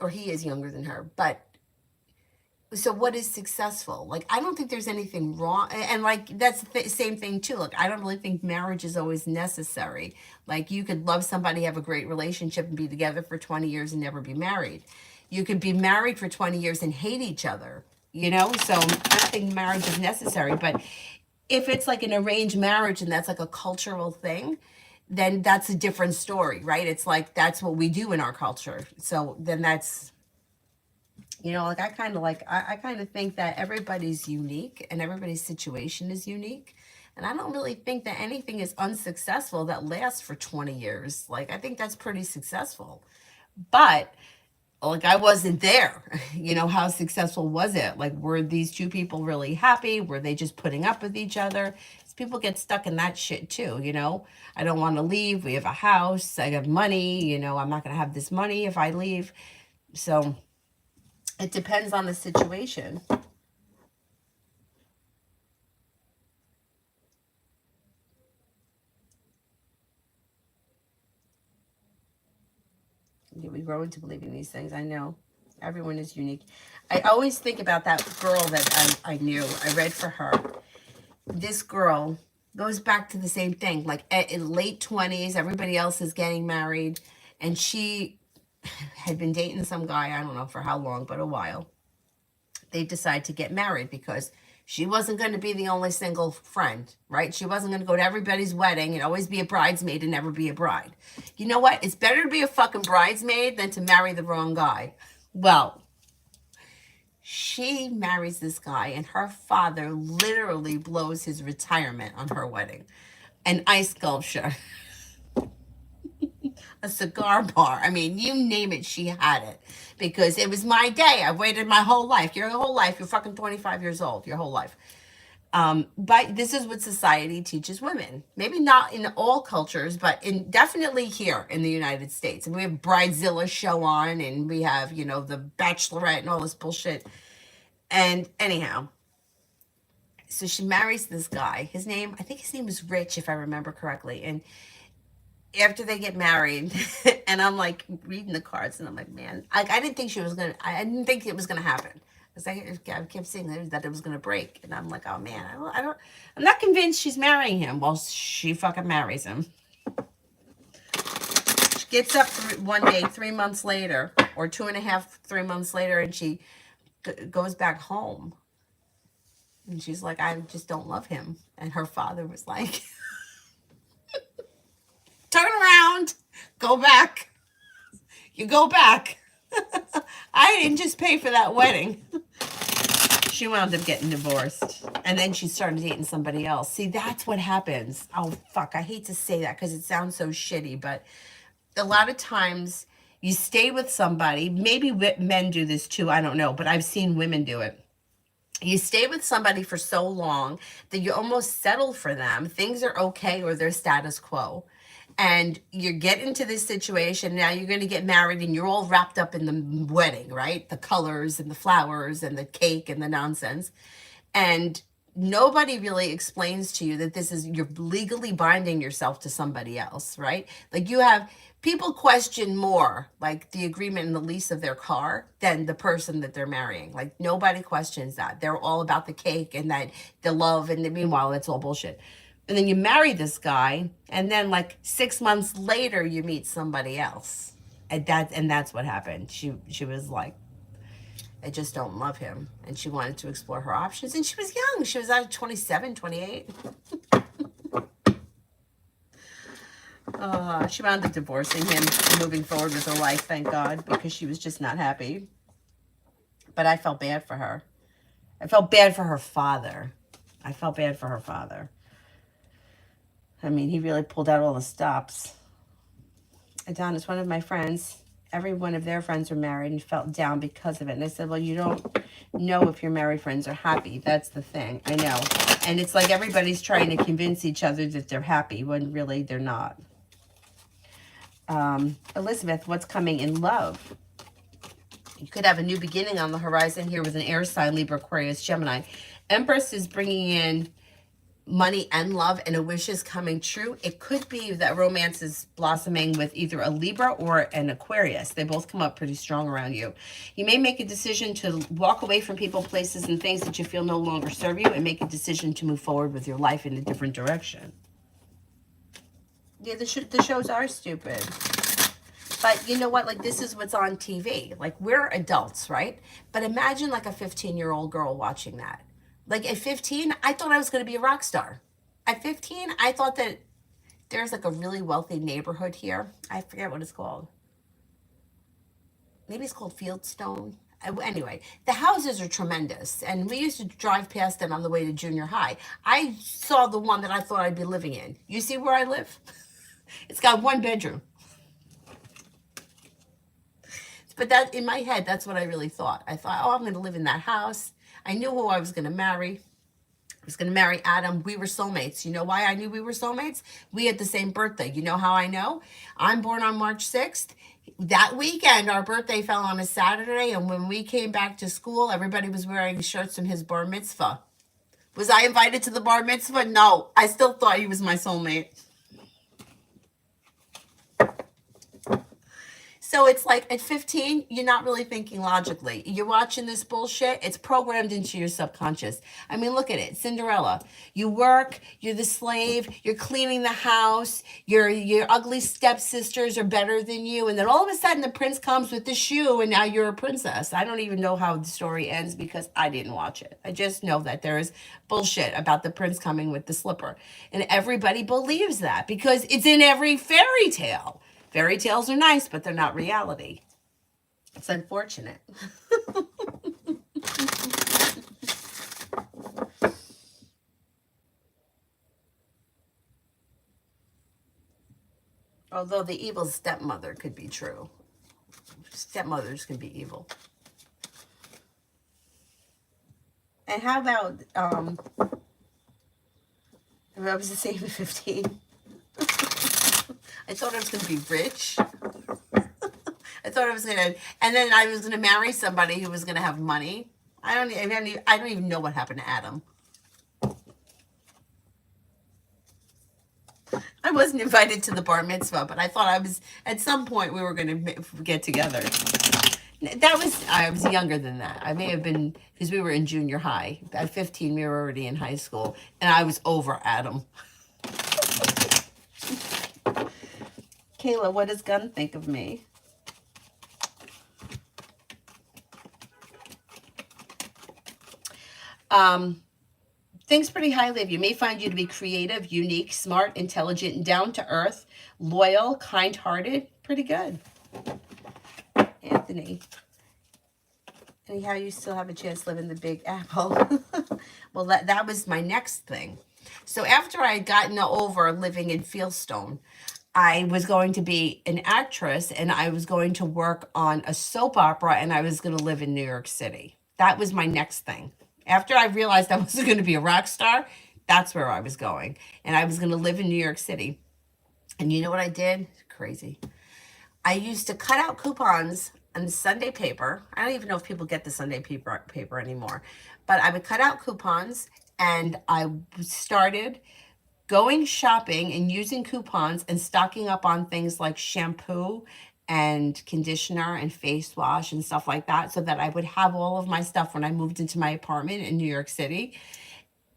Speaker 1: Or he is younger than her. But so what is successful? Like, I don't think there's anything wrong. And like, that's the same thing too. Like, I don't really think marriage is always necessary. Like, you could love somebody, have a great relationship, and be together for 20 years and never be married. You could be married for 20 years and hate each other, you know? So I don't think marriage is necessary. But if it's like an arranged marriage and that's like a cultural thing, then that's a different story, right? It's like, that's what we do in our culture. So then that's, you know, like, I kind of think that everybody's unique and everybody's situation is unique. And I don't really think that anything is unsuccessful that lasts for 20 years. Like, I think that's pretty successful. But, like, I wasn't there. You know, how successful was it? Like, were these two people really happy? Were they just putting up with each other? People get stuck in that shit too, you know? I don't want to leave. We have a house. I have money. You know, I'm not going to have this money if I leave. So it depends on the situation. We grow into believing these things. I know. Everyone is unique. I always think about that girl that I knew. I read for her. This girl goes back to the same thing. Like, in late 20s, everybody else is getting married. And she had been dating some guy, I don't know for how long, but a while. They decide to get married because she wasn't going to be the only single friend, right? She wasn't going to go to everybody's wedding and always be a bridesmaid and never be a bride. You know what? It's better to be a fucking bridesmaid than to marry the wrong guy. Well, she marries this guy, and her father literally blows his retirement on her wedding. An ice sculpture, a cigar bar. I mean, you name it, she had it. Because it was my day. I waited my whole life. Your whole life. You're fucking 25 years old. Your whole life. But this is what society teaches women. Maybe not in all cultures, but definitely here in the United States. And we have Bridezilla show on, and we have, you know, the Bachelorette and all this bullshit. And anyhow, so she marries this guy. I think his name was Rich, if I remember correctly. And after they get married, and I'm like reading the cards, and I'm like, man, I didn't think she was gonna. I didn't think it was gonna happen. Because I kept seeing that it was gonna break, and I'm like, oh man, I'm not convinced she's marrying him. Well, she fucking marries him. She gets up one day, 3 months later, or 2.5, 3 months later, and she goes back home, and she's like, I just don't love him. And her father was like, turn around, go back. You go back. I didn't just pay for that wedding. She wound up getting divorced. And then she started dating somebody else. See, that's what happens. Oh, fuck. I hate to say that because it sounds so shitty, but a lot of times you stay with somebody. Maybe men do this too. I don't know, but I've seen women do it. You stay with somebody for so long that you almost settle for them. Things are okay or they're status quo. And you get into this situation, now you're going to get married and you're all wrapped up in the wedding, right? The colors and the flowers and the cake and the nonsense. And nobody really explains to you that this is, you're legally binding yourself to somebody else, right? Like you have people question more like the agreement and the lease of their car than the person that they're marrying. Like nobody questions that. They're all about the cake and that the love, and meanwhile it's all bullshit. And then you marry this guy, and then like 6 months later you meet somebody else. And that's what happened. She was like, I just don't love him. And she wanted to explore her options. And she was young. She was at 27, 28. She wound up divorcing him and moving forward with her life, thank God, because she was just not happy. But I felt bad for her. I felt bad for her father. I felt bad for her father. I mean, he really pulled out all the stops. Adonis, one of my friends, every one of their friends were married and felt down because of it. And I said, well, you don't know if your married friends are happy. That's the thing. I know. And it's like everybody's trying to convince each other that they're happy when really they're not. Elizabeth, what's coming in love? You could have a new beginning on the horizon here with an air sign, Libra, Aquarius, Gemini. Empress is bringing in money and love, and a wish is coming true. It could be that romance is blossoming with either a Libra or an Aquarius. They both come up pretty strong around you. You may make a decision to walk away from people, places, and things that you feel no longer serve you, and make a decision to move forward with your life in a different direction. Yeah, the shows are stupid. But you know what? Like, this is what's on TV. Like, we're adults, right? But imagine like a 15-year-old girl watching that. Like at 15, I thought I was going to be a rock star. At 15, I thought that there's like a really wealthy neighborhood here. I forget what it's called. Maybe it's called Fieldstone. Anyway, the houses are tremendous. And we used to drive past them on the way to junior high. I saw the one that I thought I'd be living in. You see where I live? It's got 1 bedroom. But that, in my head, that's what I really thought. I thought, oh, I'm going to live in that house. I knew who I was going to marry. I was going to marry Adam. We were soulmates. You know why I knew we were soulmates? We had the same birthday. You know how I know? I'm born on March 6th. That weekend, our birthday fell on a Saturday, and when we came back to school, everybody was wearing shirts from his bar mitzvah. Was I invited to the bar mitzvah? No. I still thought he was my soulmate. So it's like at 15, you're not really thinking logically. You're watching this bullshit. It's programmed into your subconscious. I mean, look at it. Cinderella. You work. You're the slave. You're cleaning the house. Your ugly stepsisters are better than you. And then all of a sudden the prince comes with the shoe and now you're a princess. I don't even know how the story ends because I didn't watch it. I just know that there is bullshit about the prince coming with the slipper. And everybody believes that because it's in every fairy tale. Fairy tales are nice, but they're not reality. It's unfortunate. Although the evil stepmother could be true. Stepmothers can be evil. And how about, I was the same at 15. I thought I was going to be rich. I thought I was going to, and then I was going to marry somebody who was going to have money. I don't even know what happened to Adam. I wasn't invited to the bar mitzvah, but I thought I was, at some point we were going to get together. I was younger than that. I may have been, because we were in junior high. At 15, we were already in high school, and I was over Adam. Kayla, what does Gunn think of me? Thinks pretty highly of you. May find you to be creative, unique, smart, intelligent, and down to earth, loyal, kind-hearted. Pretty good. Anthony. Anyhow, you still have a chance to live in the Big Apple. Well, that was my next thing. So after I had gotten over living in Fieldstone, I was going to be an actress, and I was going to work on a soap opera, and I was going to live in New York City. That was my next thing. After I realized I wasn't going to be a rock star, that's where I was going. And I was going to live in New York City. And you know what I did? Crazy. I used to cut out coupons on the Sunday paper. I don't even know if people get the Sunday paper anymore. But I would cut out coupons, and I started going shopping and using coupons and stocking up on things like shampoo and conditioner and face wash and stuff like that, so that I would have all of my stuff when I moved into my apartment in New York City,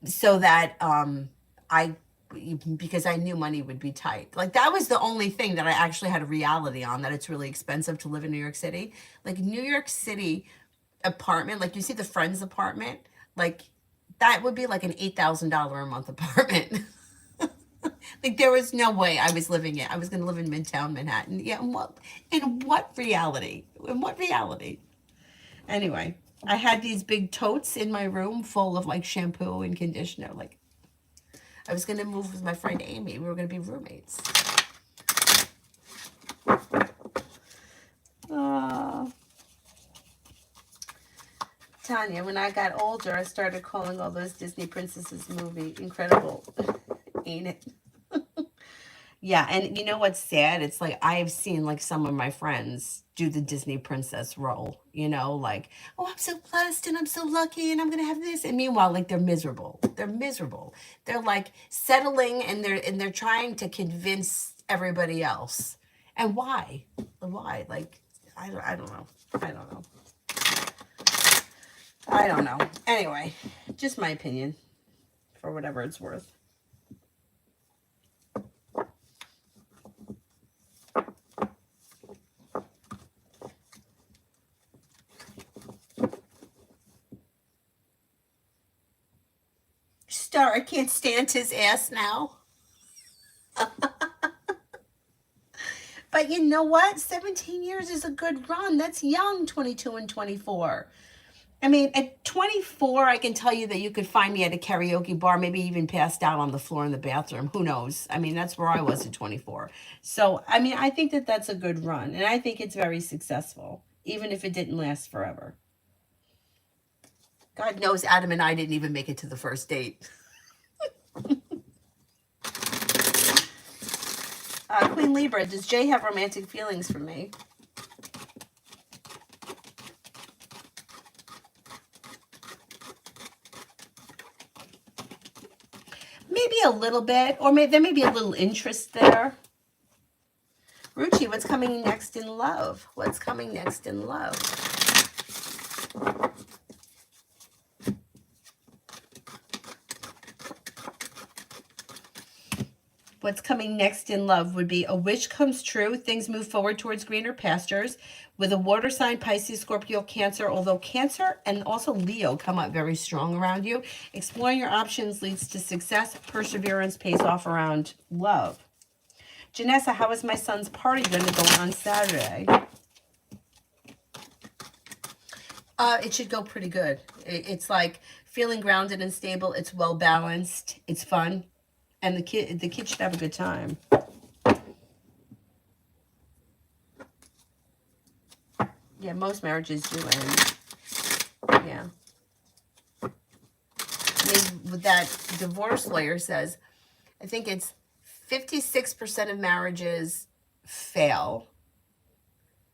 Speaker 1: so that I because I knew money would be tight. Like, that was the only thing that I actually had a reality on, that it's really expensive to live in New York City. Like, New York City apartment, like you see the Friends apartment, like that would be like an $8,000 a month apartment. Like, there was no way I was living it. I was going to live in Midtown Manhattan. Yeah, in what reality? In what reality? Anyway, I had these big totes in my room full of like shampoo and conditioner. Like, I was going to move with my friend Amy. We were going to be roommates. Tanya, when I got older, I started calling all those Disney princesses movie incredible. Ain't it? Yeah, and you know what's sad? It's like, I've seen like some of my friends do the Disney princess role, like, oh, I'm so blessed and I'm so lucky and I'm gonna have this. And meanwhile, like, they're miserable. They're miserable. They're like settling, and they're trying to convince everybody else. And why? Why? Like, I don't know. I don't know. I don't know. Anyway, just my opinion, for whatever it's worth. Star, I can't stand his ass now. But you know what? 17 years is a good run. That's young, 22 and 24. I mean, at 24, I can tell you that you could find me at a karaoke bar, maybe even passed out on the floor in the bathroom. Who knows? I mean, that's where I was at 24. So, I mean, I think that that's a good run. And I think it's very successful, even if it didn't last forever. God knows Adam and I didn't even make it to the first date. Queen Libra, does Jay have romantic feelings for me? Maybe a little bit, or maybe there may be a little interest there. Ruchi, what's coming next in love? What's coming next in love? What's coming next in love would be a wish comes true. Things move forward towards greener pastures with a water sign, Pisces, Scorpio, Cancer. Although Cancer and also Leo come up very strong around you. Exploring your options leads to success. Perseverance pays off around love. Janessa, how is my son's party going to go on Saturday? It should go pretty good. It's like feeling grounded and stable. It's well balanced. It's fun. And the kid should have a good time. Yeah, most marriages do end. Yeah. I mean, what that divorce lawyer says, I think it's 56% of marriages fail.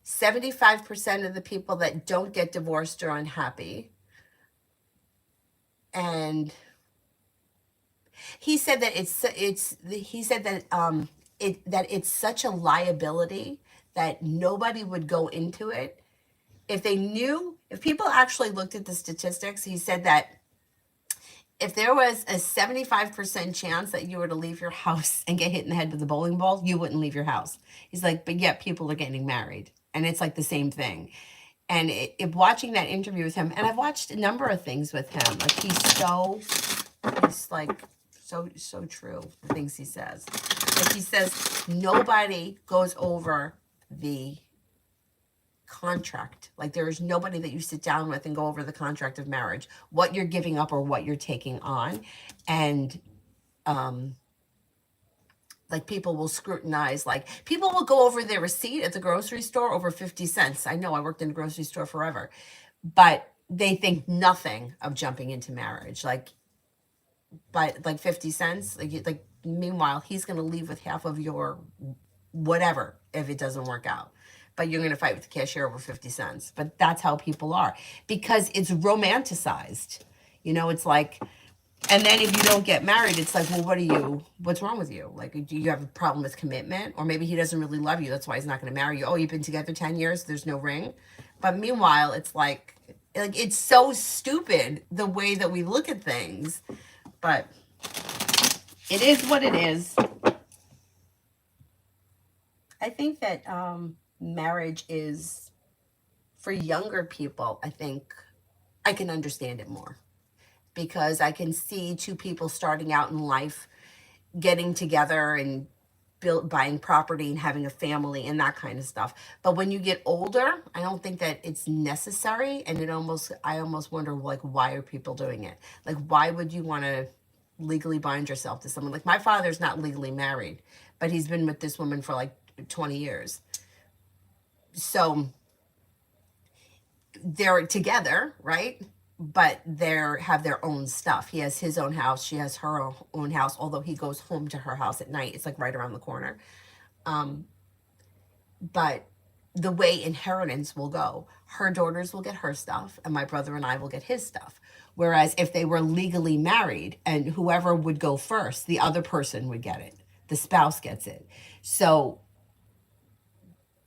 Speaker 1: 75% of the people that don't get divorced are unhappy. And He said that he said that it's such a liability that nobody would go into it if they knew, if people actually looked at the statistics. He said that if there was a 75% chance that you were to leave your house and get hit in the head with a bowling ball, you wouldn't leave your house. He's like, but yet people are getting married. And it's like the same thing. And watching that interview with him, and I've watched a number of things with him, like he's like so true, the things he says. Like he says, nobody goes over the contract. Like there is nobody that you sit down with and go over the contract of marriage, what you're giving up or what you're taking on. And like people will scrutinize, like people will go over their receipt at the grocery store over 50 cents. I know, I worked in a grocery store forever, but they think nothing of jumping into marriage. But 50 cents, like meanwhile, he's going to leave with half of your whatever if it doesn't work out. But you're going to fight with the cashier over 50 cents. But that's how people are, because it's romanticized. You know, it's like, and then if you don't get married, it's like, well, what's wrong with you? Like, do you have a problem with commitment? Or maybe he doesn't really love you. That's why he's not going to marry you. Oh, you've been together 10 years. There's no ring. But meanwhile, it's like it's so stupid the way that we look at things. But it is what it is. I think that marriage is, for younger people, I think I can understand it more, because I can see two people starting out in life, getting together and buying property and having a family and that kind of stuff. But when you get older, I don't think that it's necessary. And I almost wonder, like, why are people doing it? Like, why would you want to legally bind yourself to someone? Like, my father's not legally married, but he's been with this woman for like 20 years. So they're together, right? But they have their own stuff. He has his own house. She has her own house, although he goes home to her house at night. It's like right around the corner. But the way inheritance will go, her daughters will get her stuff and my brother and I will get his stuff. Whereas if they were legally married and whoever would go first, the other person would get it. The spouse gets it. So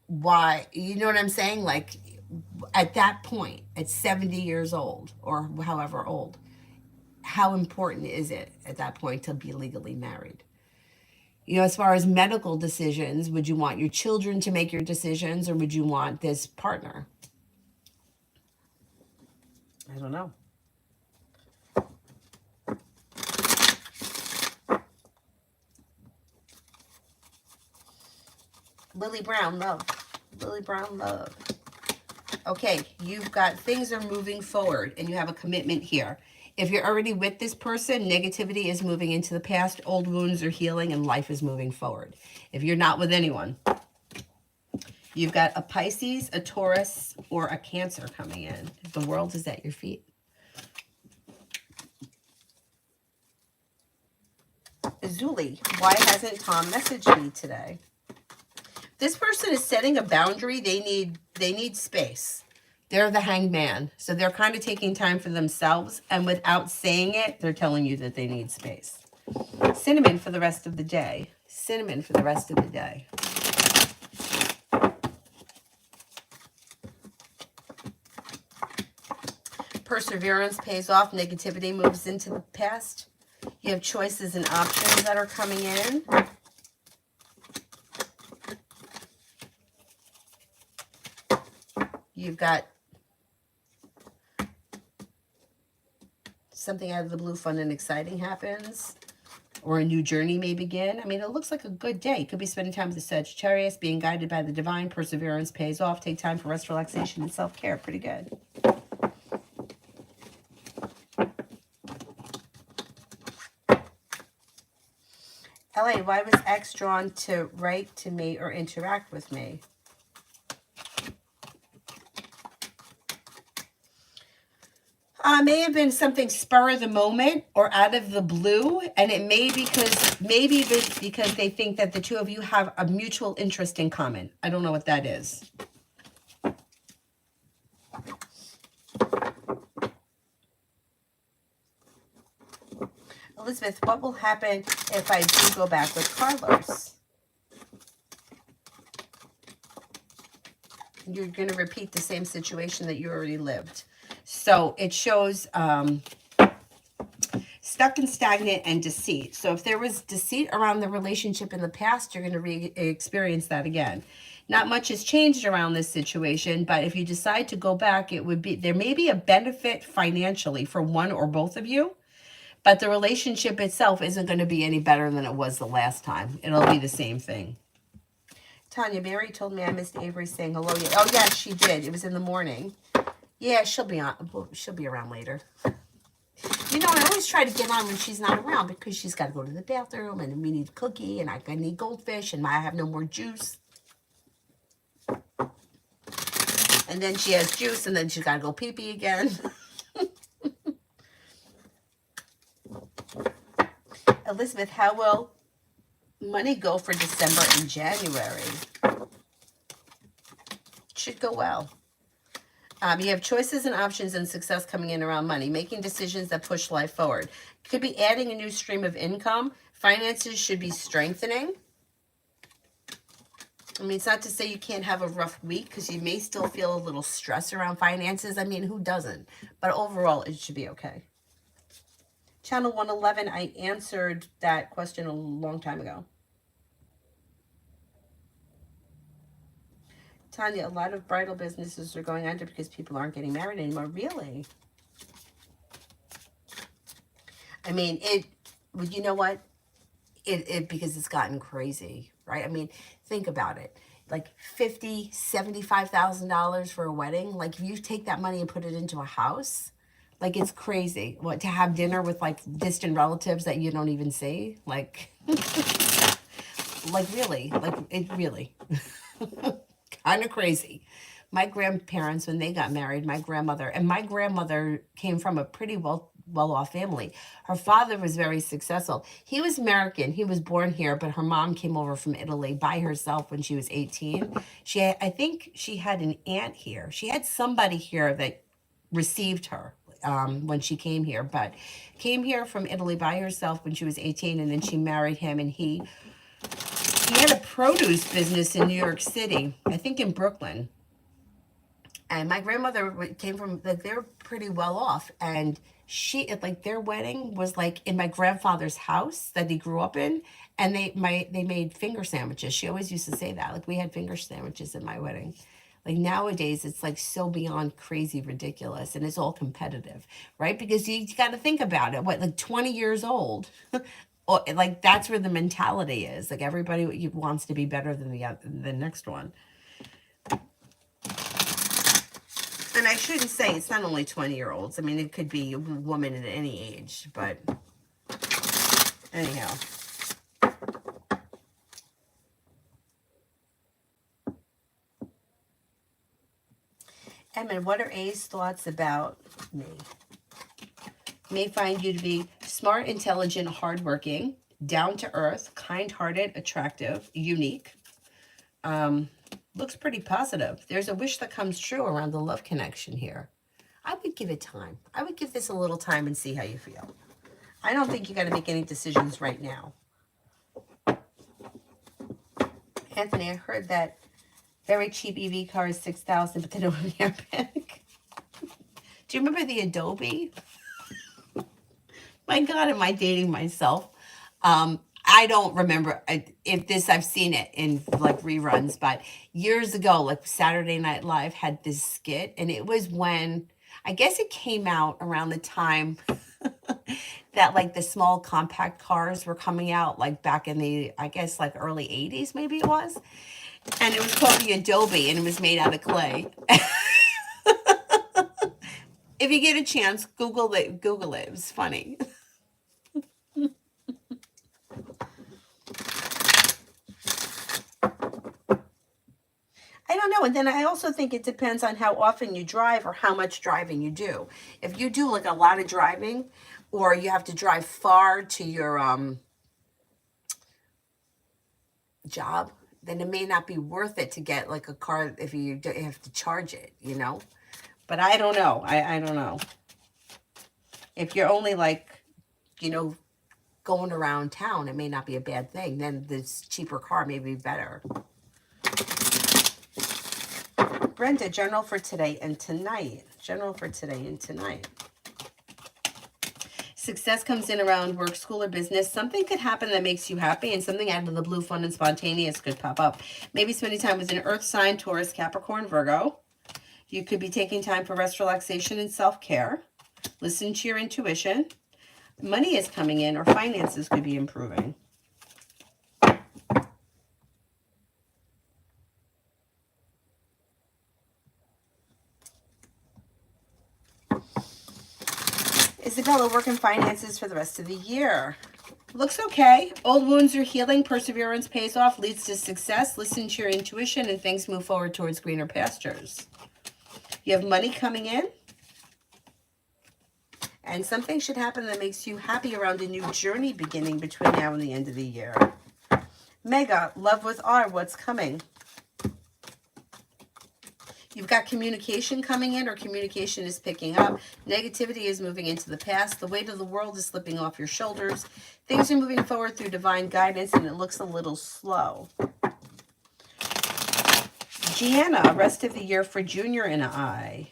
Speaker 1: why, you know what I'm saying? Like, at that point, at 70 years old or however old, how important is it at that point to be legally married? You know, as far as medical decisions, would you want your children to make your decisions, or would you want this partner? I don't know. Lily Brown, love. Lily Brown, love. Okay, you've got, things are moving forward and you have a commitment here. If you're already with this person, negativity is moving into the past, old wounds are healing, and life is moving forward. If you're not with anyone, you've got a Pisces, a Taurus, or a Cancer coming in. The world is at your feet. Zuli, why hasn't Tom messaged me today? This person is setting a boundary. They need space. They're the hanged man. So they're kind of taking time for themselves, and without saying it, they're telling you that they need space. Cinnamon for the rest of the day. Cinnamon for the rest of the day. Perseverance pays off. Negativity moves into the past. You have choices and options that are coming in. You've got something out of the blue, fun and exciting happens, or a new journey may begin. I mean, it looks like a good day. You could be spending time with the Sagittarius, being guided by the divine. Perseverance pays off. Take time for rest, relaxation, and self-care. Pretty good. LA, why was X drawn to write to me or interact with me? May have been something spur of the moment or out of the blue, and it may because they think that the two of you have a mutual interest in common. I don't know what that is. Elizabeth, what will happen if I do go back with Carlos? You're going to repeat the same situation that you already lived. So it shows stuck and stagnant and deceit. So if there was deceit around the relationship in the past, you're going to experience that again. Not much has changed around this situation, but if you decide to go back, it would be, there may be a benefit financially for one or both of you, but the relationship itself isn't going to be any better than it was the last time. It'll be the same thing. Tanya, Mary told me I missed Avery saying hello. Oh, yeah, she did. It was in the morning. Yeah, she'll be on. She'll be around later. You know, I always try to get on when she's not around because she's got to go to the bathroom and we need a cookie and I need goldfish and I have no more juice. And then she has juice and then she's got to go pee-pee again. Elizabeth, how will money go for December and January? Should go well. You have choices and options and success coming in around money, making decisions that push life forward. Could be adding a new stream of income. Finances should be strengthening. I mean, it's not to say you can't have a rough week because you may still feel a little stress around finances. I mean, who doesn't? But overall, it should be okay. Channel 111, I answered that question a long time ago. Tanya, a lot of bridal businesses are going under because people aren't getting married anymore. Really? I mean, you know what? Because it's gotten crazy, right? I mean, think about it. Like $50,000, $75,000 for a wedding. Like if you take that money and put it into a house, like it's crazy. What, to have dinner with like distant relatives that you don't even see? Like, like really, like it really. Kind of crazy. My grandparents, when they got married, my grandmother came from a pretty well-off family. Her father was very successful. He was American. He was born here, but her mom came over from Italy by herself when she was 18. I think she had an aunt here. She had somebody here that received her when she came here, but came here from Italy by herself when she was 18, and then she married him, and he had a produce business in New York City, I think in Brooklyn. And my grandmother came from, like, they were pretty well off. And like, their wedding was like in my grandfather's house that he grew up in. And they made finger sandwiches. She always used to say that. Like, we had finger sandwiches in my wedding. Like, nowadays, it's like so beyond crazy ridiculous. And it's all competitive, right? Because you got to think about it. What, like 20 years old? Or, like, that's where the mentality is. Like, everybody wants to be better than the next one. And I shouldn't say it's not only 20-year-olds. I mean, it could be a woman at any age. But anyhow. Emma, what are A's thoughts about me? May find you to be smart, intelligent, hardworking, down to earth, kind-hearted, attractive, unique. Looks pretty positive. There's a wish that comes true around the love connection here. I would give it time. I would give this a little time and see how you feel. I don't think you got to make any decisions right now. Anthony, I heard that very cheap EV car is $6,000, but they don't have an airbag. Do you remember the Adobe? My God, am I dating myself? I don't remember if this, I've seen it in like reruns, but years ago, like Saturday Night Live had this skit, and it was when, I guess it came out around the time that like the small compact cars were coming out, like back in the, I guess like early 80s, maybe it was. And it was called the Adobe, and it was made out of clay. If you get a chance, Google it. It was funny. I don't know. And then I also think it depends on how often you drive or how much driving you do. If you do like a lot of driving, or you have to drive far to your job, then it may not be worth it to get like a car if you have to charge it, you know? But I don't know. I don't know. If you're only like, you know, going around town, it may not be a bad thing. Then this cheaper car may be better. Brenda, general for today and tonight. General for today and tonight. Success comes in around work, school, or business. Something could happen that makes you happy, and something out of the blue, fun, and spontaneous could pop up. Maybe spending time with an earth sign, Taurus, Capricorn, Virgo. You could be taking time for rest, relaxation, and self-care. Listen to your intuition. Money is coming in, or finances could be improving. Isabella, work and finances for the rest of the year. Looks okay. Old wounds are healing. Perseverance pays off, leads to success. Listen to your intuition, and things move forward towards greener pastures. You have money coming in. And something should happen that makes you happy around a new journey beginning between now and the end of the year. Mega, love with R, what's coming? You've got communication coming in, or communication is picking up. Negativity is moving into the past. The weight of the world is slipping off your shoulders. Things are moving forward through divine guidance, and it looks a little slow. Gianna, rest of the year for Junior and I.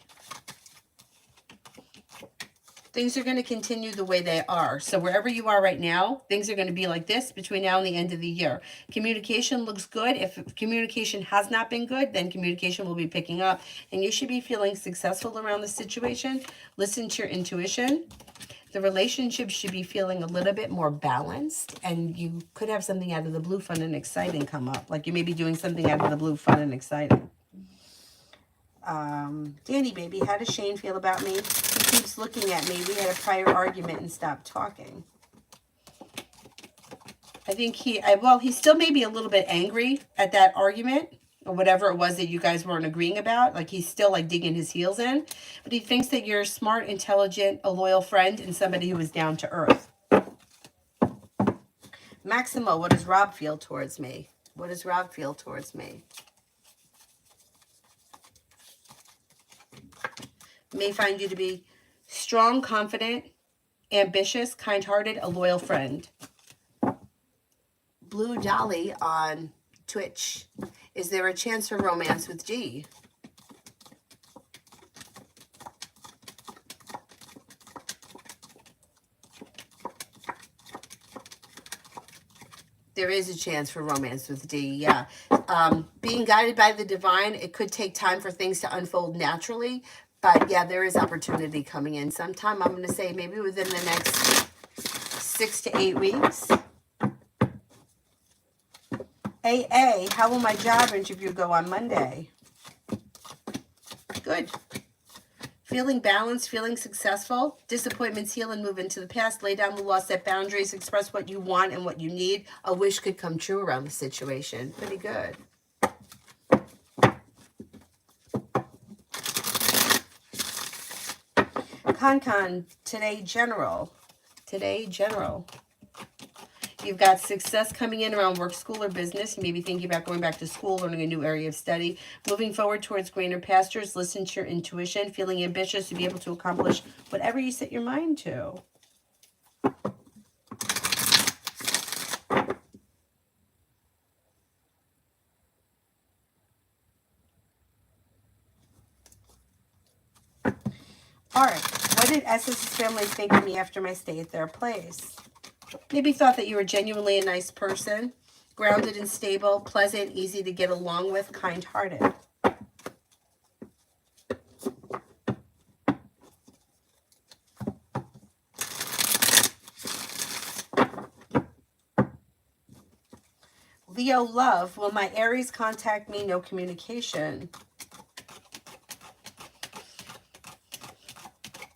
Speaker 1: Things are going to continue the way they are. So wherever you are right now, things are going to be like this between now and the end of the year. Communication looks good. If communication has not been good, then communication will be picking up. And you should be feeling successful around the situation. Listen to your intuition. The relationship should be feeling a little bit more balanced. And you could have something out of the blue, fun and exciting come up. Like you may be doing something out of the blue, fun and exciting. Danny, baby, how does Shane feel about me? He keeps looking at me. We had a prior argument and stopped talking. I think he still may be a little bit angry at that argument or whatever it was that you guys weren't agreeing about. Like he's still like digging his heels in, but he thinks that you're smart, intelligent, a loyal friend, and somebody who is down to earth. Maximo, what does Rob feel towards me? What does Rob feel towards me? May find you to be strong, confident, ambitious, kind-hearted, a loyal friend. Blue Dolly on Twitch. Is there a chance for romance with G? There is a chance for romance with D, yeah. Being guided by the divine, it could take time for things to unfold naturally. But yeah, there is opportunity coming in sometime. I'm going to say maybe within the next 6 to 8 weeks. AA, how will my job interview go on Monday? Good. Feeling balanced, feeling successful. Disappointments heal and move into the past. Lay down the law, set boundaries, express what you want and what you need. A wish could come true around the situation. Pretty good. Con, today general. Today general. You've got success coming in around work, school, or business. You may be thinking about going back to school, learning a new area of study. Moving forward towards greener pastures. Listen to your intuition. Feeling ambitious to be able to accomplish whatever you set your mind to. All right. What did S's family think of me after my stay at their place? Maybe thought that you were genuinely a nice person, grounded and stable, pleasant, easy to get along with, kind-hearted. Leo, love, will my Aries contact me? No communication.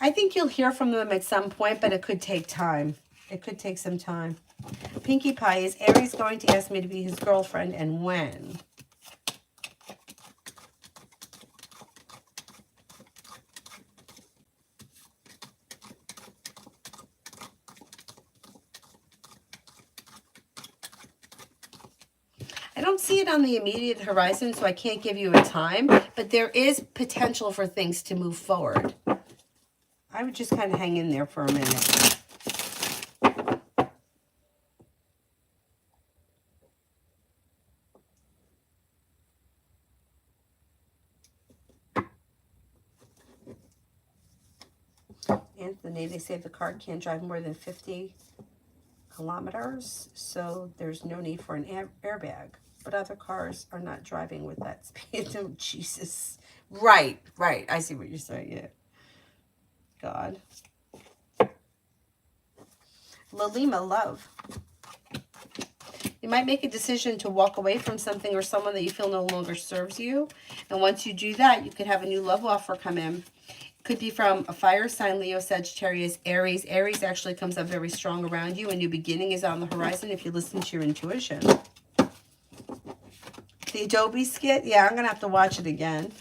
Speaker 1: I think you'll hear from them at some point, but it could take time. It could take some time. Pinkie Pie, is Aries going to ask me to be his girlfriend, and when? I don't see it on the immediate horizon, so I can't give you a time, but there is potential for things to move forward. I would just kind of hang in there for a minute. The Navy, they say the car can't drive more than 50 kilometers, so there's no need for an airbag. But other cars are not driving with that speed. Oh, Jesus. Right. I see what you're saying, yeah. God. Lalima, love. You might make a decision to walk away from something or someone that you feel no longer serves you. And once you do that, you could have a new love offer come in. Could be from a fire sign, Leo, Sagittarius, Aries. Aries actually comes up very strong around you. A new beginning is on the horizon if you listen to your intuition. The Adobe skit? Yeah, I'm going to have to watch it again.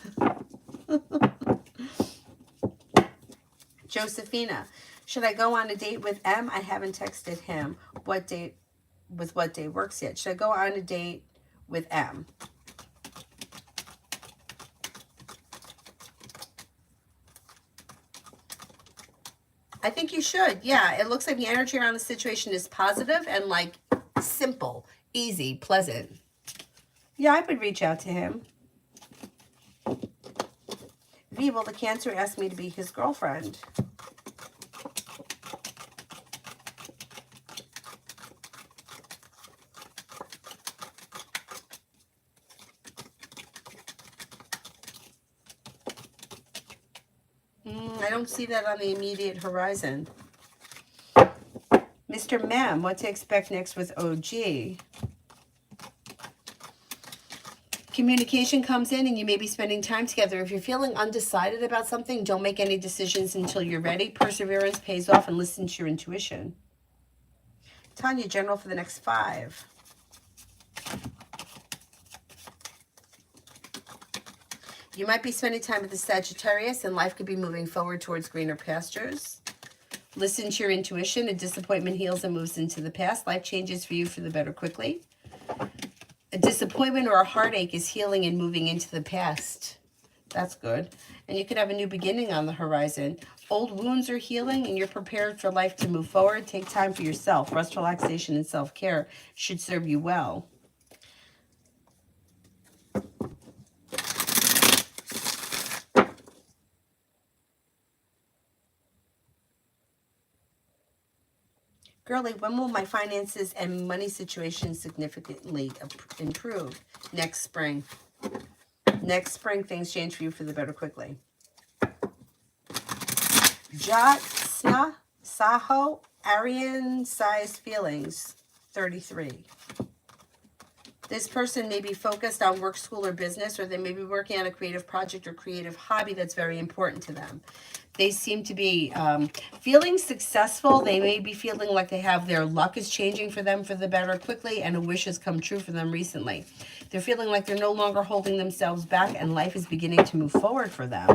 Speaker 1: Josephina, should I go on a date with M? I haven't texted him. What date? With what day works yet? Should I go on a date with M? I think you should. Yeah, it looks like the energy around the situation is positive and like simple, easy, pleasant. Yeah, I would reach out to him. V, well, the Cancer asked me to be his girlfriend. I don't see that on the immediate horizon. Mr. Mem, what to expect next with OG? Communication comes in and you may be spending time together. If you're feeling undecided about something, don't make any decisions until you're ready. Perseverance pays off and listen to your intuition. Tanya, general for the next 5. You might be spending time with the Sagittarius and life could be moving forward towards greener pastures. Listen to your intuition. A disappointment heals and moves into the past. Life changes for you for the better quickly. A disappointment or a heartache is healing and moving into the past. That's good. And you could have a new beginning on the horizon. Old wounds are healing and you're prepared for life to move forward. Take time for yourself. Rest, relaxation, and self-care should serve you well. Girlie, when will my finances and money situation significantly improve? Next spring. Next spring, things change for you for the better quickly. Jatsna Saho, Aryan size feelings, 33. This person may be focused on work, school, or business, or they may be working on a creative project or creative hobby that's very important to them. They seem to be feeling successful. They may be feeling like they have their luck is changing for them for the better quickly, and a wish has come true for them recently. They're feeling like they're no longer holding themselves back, and life is beginning to move forward for them.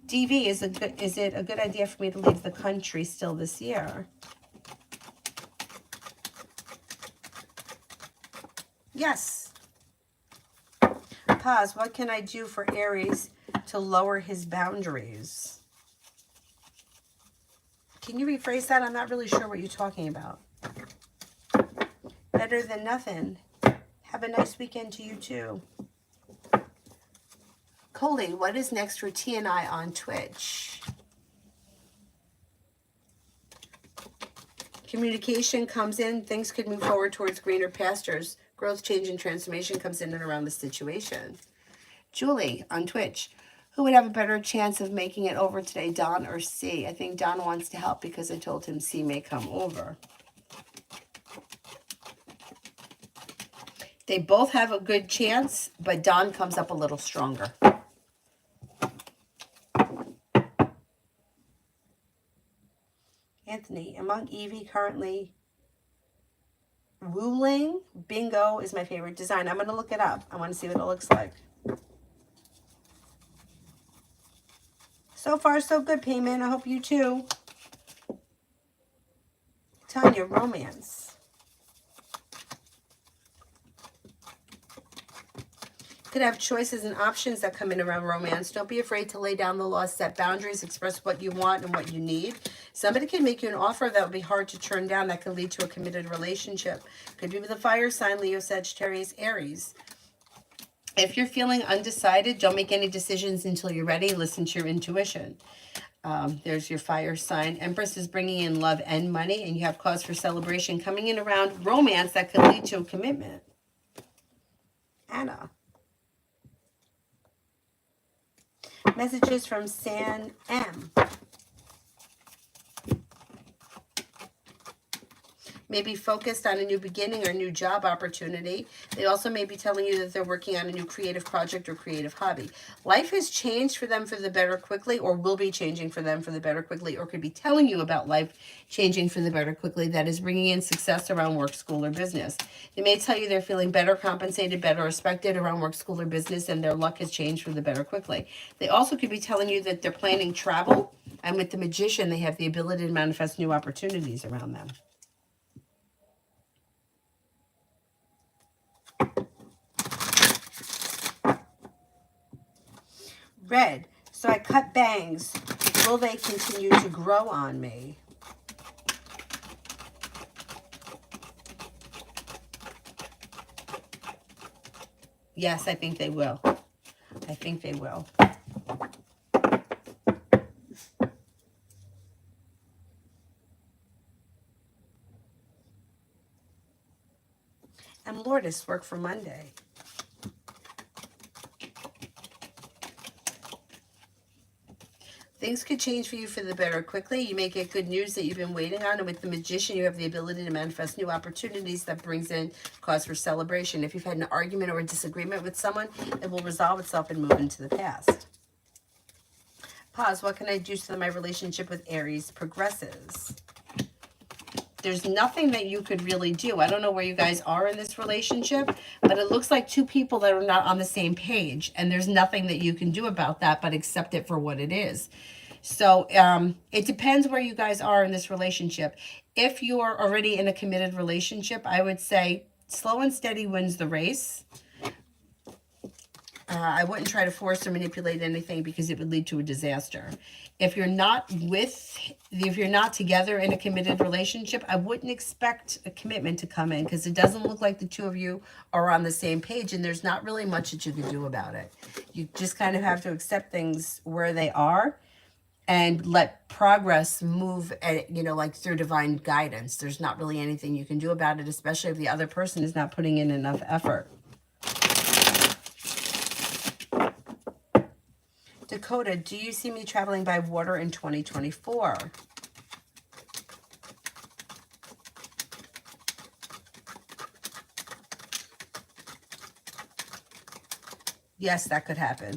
Speaker 1: DV, is it a good idea for me to leave the country still this year? Yes. Pause. What can I do for Aries to lower his boundaries? Can you rephrase that? I'm not really sure what you're talking about. Better than nothing. Have a nice weekend to you too. Coley, what is next for T&I on Twitch? Communication comes in. Things could move forward towards greener pastures. Growth, change, and transformation comes in and around the situation. Julie on Twitch. Who would have a better chance of making it over today, Don or C? I think Don wants to help because I told him C may come over. They both have a good chance, but Don comes up a little stronger. Anthony, among Evie currently ruling, bingo is my favorite design. I'm going to look it up. I want to see what it looks like. So far, so good, Payment. I hope you too. Tanya, romance. Could have choices and options that come in around romance. Don't be afraid to lay down the law, set boundaries, express what you want and what you need. Somebody can make you an offer that will be hard to turn down that could lead to a committed relationship. Could be with a fire sign, Leo, Sagittarius, Aries. If you're feeling undecided, don't make any decisions until you're ready. Listen to your intuition. There's your fire sign. Empress is bringing in love and money, and you have cause for celebration coming in around romance that could lead to a commitment. Anna. Messages from San M. May be focused on a new beginning or new job opportunity. They also may be telling you that they're working on a new creative project or creative hobby. Life has changed for them for the better quickly, or will be changing for them for the better quickly, or could be telling you about life changing for the better quickly. That is bringing in success around work, school, or business. They may tell you they're feeling better compensated, better respected around work, school, or business, and their luck has changed for the better quickly. They also could be telling you that they're planning travel, and with the Magician, they have the ability to manifest new opportunities around them. Red. So I cut bangs. Will they continue to grow on me? Yes, I think they will. I think they will. And Lourdes, work for Monday. Things could change for you for the better quickly. You may get good news that you've been waiting on. And with the Magician, you have the ability to manifest new opportunities that brings in cause for celebration. If you've had an argument or a disagreement with someone, it will resolve itself and move into the past. Pause. What can I do so that my relationship with Aries progresses? There's nothing that you could really do. I don't know where you guys are in this relationship, but it looks like two people that are not on the same page. And there's nothing that you can do about that but accept it for what it is. So it depends where you guys are in this relationship. If you're already in a committed relationship, I would say slow and steady wins the race. I wouldn't try to force or manipulate anything because it would lead to a disaster. If you're not together in a committed relationship, I wouldn't expect a commitment to come in because it doesn't look like the two of you are on the same page, and there's not really much that you can do about it. You just kind of have to accept things where they are and let progress move at, like through divine guidance. There's not really anything you can do about it, especially if the other person is not putting in enough effort. Dakota, do you see me traveling by water in 2024? Yes, that could happen.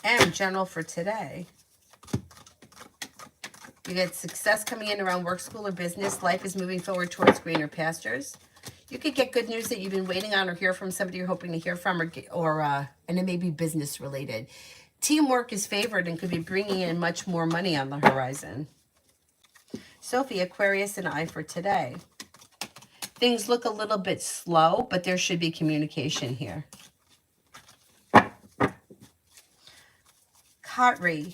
Speaker 1: And general for today. You get success coming in around work, school, or business. Life is moving forward towards greener pastures. You could get good news that you've been waiting on or hear from somebody you're hoping to hear from, and it may be business related. Teamwork is favored and could be bringing in much more money on the horizon. Sophie, Aquarius, and I for today. Things look a little bit slow, but there should be communication here. Kotri,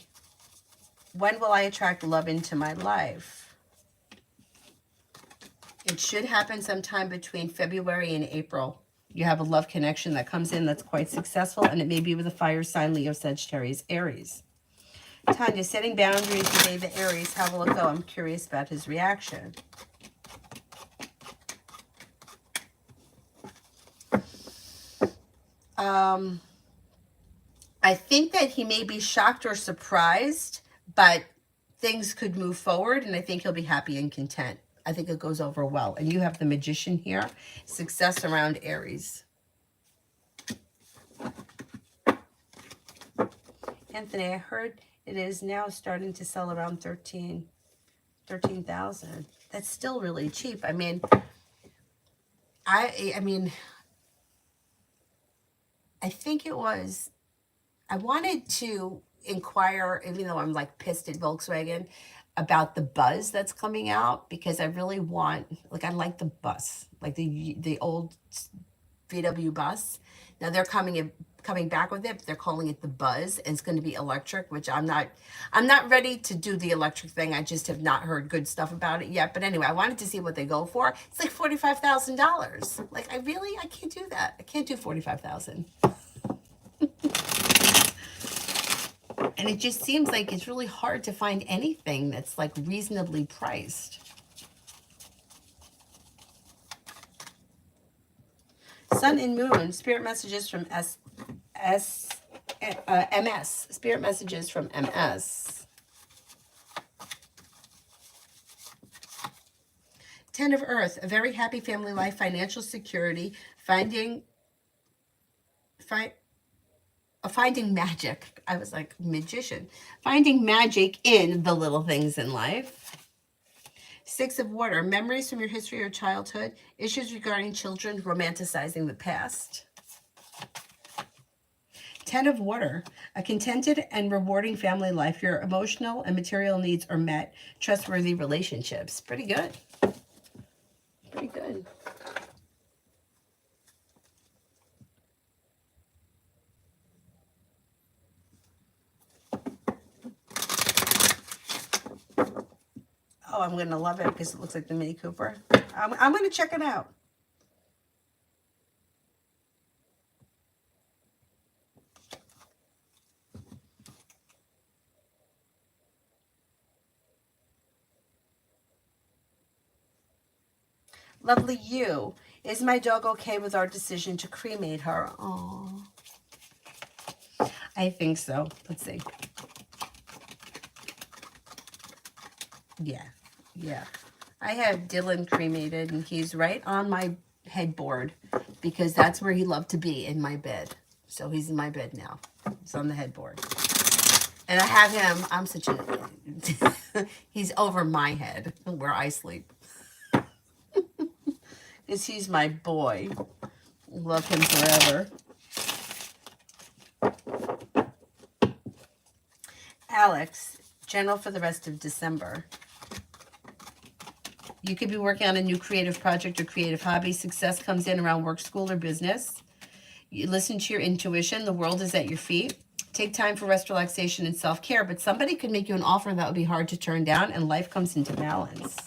Speaker 1: when will I attract love into my life? It should happen sometime between February and April. You have a love connection that comes in that's quite successful, and it may be with a fire sign, Leo, Sagittarius, Aries. Tanya, setting boundaries with the Aries. How will it go? I'm curious about his reaction. I think that he may be shocked or surprised, but things could move forward, and I think he'll be happy and content. I think it goes over well. And you have the Magician here. Success around Aries. Anthony, I heard it is now starting to sell around 13,000. That's still really cheap. I mean, I think it was, I wanted to inquire, even though I'm like pissed at Volkswagen, about the Buzz that's coming out, because I really want, I like the bus, like the old VW bus. Now they're coming back with it. They're calling it the Buzz, and it's going to be electric, which I'm not ready to do the electric thing. I just have not heard good stuff about it yet. But anyway, I wanted to see what they go for. It's like $45,000. I can't do that. I can't do $45,000. And it just seems like it's really hard to find anything that's like reasonably priced. Sun and Moon, spirit messages from MS. Spirit messages from MS. 10 of Earth, a very happy family life, financial security, finding magic. I was like, magician. Finding magic in the little things in life. 6 of Water, memories from your history or childhood, issues regarding children, romanticizing the past. 10 of Water, a contented and rewarding family life. Your emotional and material needs are met. Trustworthy relationships. Pretty good. Pretty good. Oh, I'm going to love it because it looks like the Mini Cooper. I'm going to check it out. Lovely You. Is my dog okay with our decision to cremate her? Oh, I think so. Let's see. Yeah. Yeah. I have Dylan cremated, and he's right on my headboard because that's where he loved to be, in my bed. So he's in my bed now. He's on the headboard. And I have him, I'm such a, he's over my head where I sleep. Because he's my boy. Love him forever. Alex, general for the rest of December. You could be working on a new creative project or creative hobby. Success comes in around work, school, or business. You listen to your intuition. The world is at your feet. Take time for rest, relaxation, and self-care. But somebody could make you an offer that would be hard to turn down, and life comes into balance.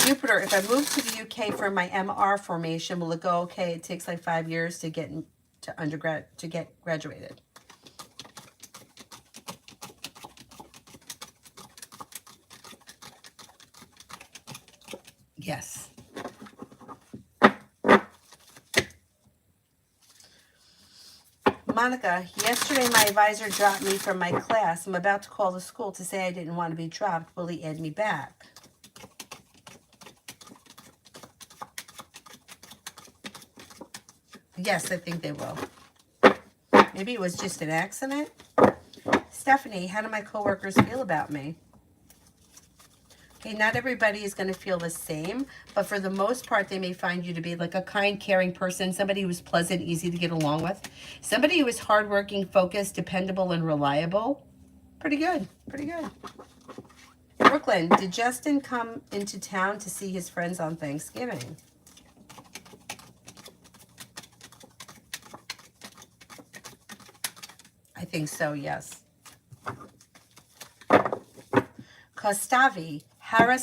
Speaker 1: Jupiter, if I move to the UK for my MR formation, will it go okay? It takes like 5 years to get to undergrad, to get graduated. Yes. Monica, yesterday my advisor dropped me from my class. I'm about to call the school to say I didn't want to be dropped. Will he add me back? Yes, I think they will. Maybe it was just an accident. Stephanie, how do my coworkers feel about me? Okay, not everybody is going to feel the same, but for the most part, they may find you to be like a kind, caring person, somebody who's pleasant, easy to get along with, somebody who is hardworking, focused, dependable, and reliable. Pretty good. Pretty good. Brooklyn, did Justin come into town to see his friends on Thanksgiving? I think so, yes. Kostavi, has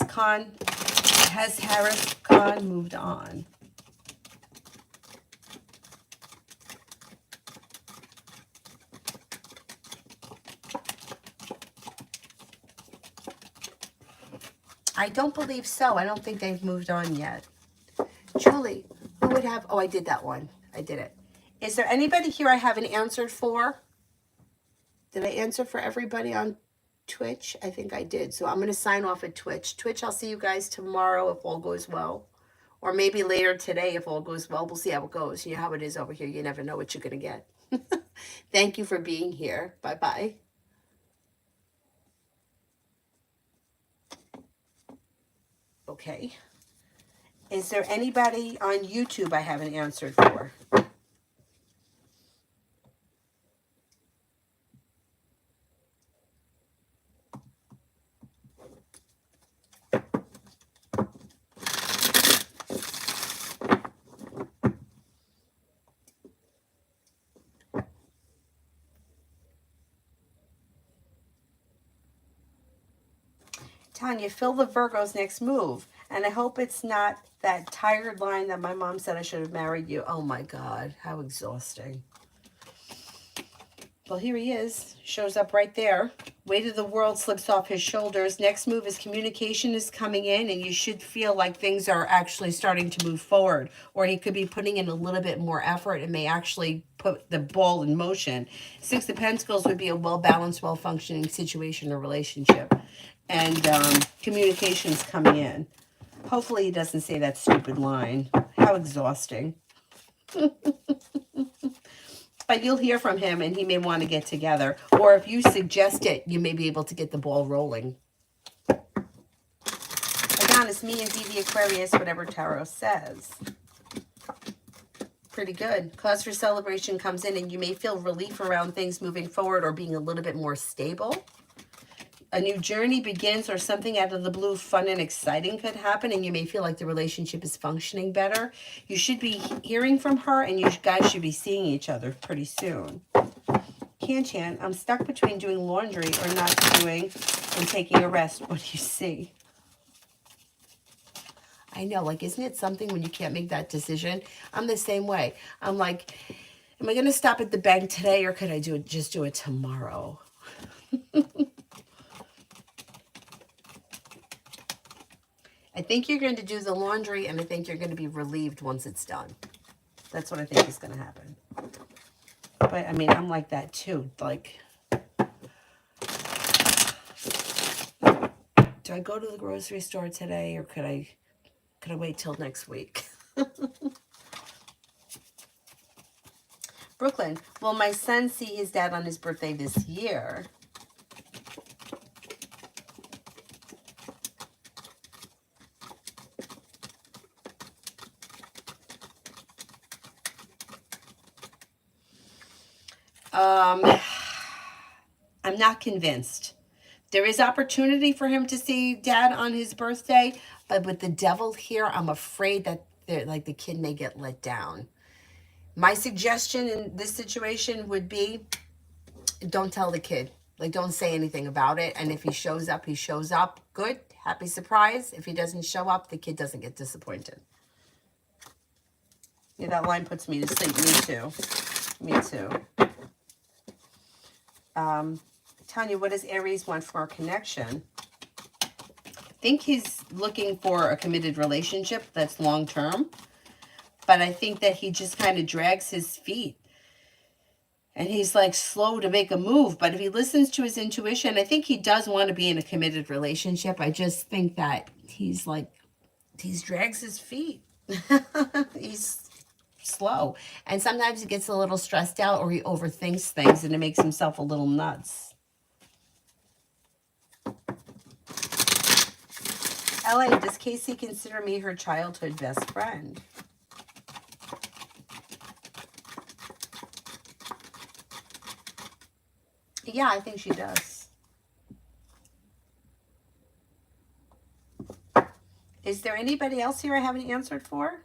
Speaker 1: Harris Khan moved on? I don't believe so. I don't think they've moved on yet. Julie, who would have... Oh, I did that one. I did it. Is there anybody here I haven't answered for? Did I answer for everybody on Twitch? I think I did. So I'm going to sign off at Twitch. Twitch, I'll see you guys tomorrow if all goes well. Or maybe later today if all goes well. We'll see how it goes. You know how it is over here. You never know what you're going to get. Thank you for being here. Bye-bye. Okay. Is there anybody on YouTube I haven't answered for? Tanya, fill the Virgo's next move. And I hope it's not that tired line that my mom said I should have married you. Oh my God, how exhausting. Well, here he is. Shows up right there. Weight of the world slips off his shoulders. Next move is communication is coming in, and you should feel like things are actually starting to move forward. Or he could be putting in a little bit more effort and may actually put the ball in motion. Six of Pentacles would be a well-balanced, well-functioning situation or relationship. And communication's coming in. Hopefully he doesn't say that stupid line. How exhausting. But you'll hear from him and he may want to get together. Or if you suggest it, you may be able to get the ball rolling. Again, it's me and DV Aquarius, whatever Tarot says. Pretty good. Cause for celebration comes in and you may feel relief around things moving forward or being a little bit more stable. A new journey begins or something out of the blue, fun and exciting could happen, and you may feel like the relationship is functioning better. You should be hearing from her, and you guys should be seeing each other pretty soon. Can-Chan, I'm stuck between doing laundry or not doing and taking a rest. What do you see? I know, like, isn't it something when you can't make that decision? I'm the same way. I'm like, am I going to stop at the bank today, or could I just do it tomorrow? I think you're going to do the laundry, and I think you're going to be relieved once it's done. That's what I think is going to happen. But, I mean, I'm like that, too. Like, do I go to the grocery store today, or could I wait till next week? Brooklyn, will my son see his dad on his birthday this year? I'm not convinced. There is opportunity for him to see dad on his birthday, but with the devil here, I'm afraid that the kid may get let down. My suggestion in this situation would be, don't tell the kid. Like, don't say anything about it. And if he shows up, he shows up. Good. Happy surprise. If he doesn't show up, the kid doesn't get disappointed. Yeah, that line puts me to sleep. Me too. Me too. Tanya, what does Aries want from our connection? I think he's looking for a committed relationship that's long-term. But I think that he just kind of drags his feet. And he's like slow to make a move. But if he listens to his intuition, I think he does want to be in a committed relationship. I just think that he drags his feet. He's slow. And sometimes he gets a little stressed out or he overthinks things and it makes himself a little nuts. LA, does Casey consider me her childhood best friend? Yeah, I think she does. Is there anybody else here I haven't answered for?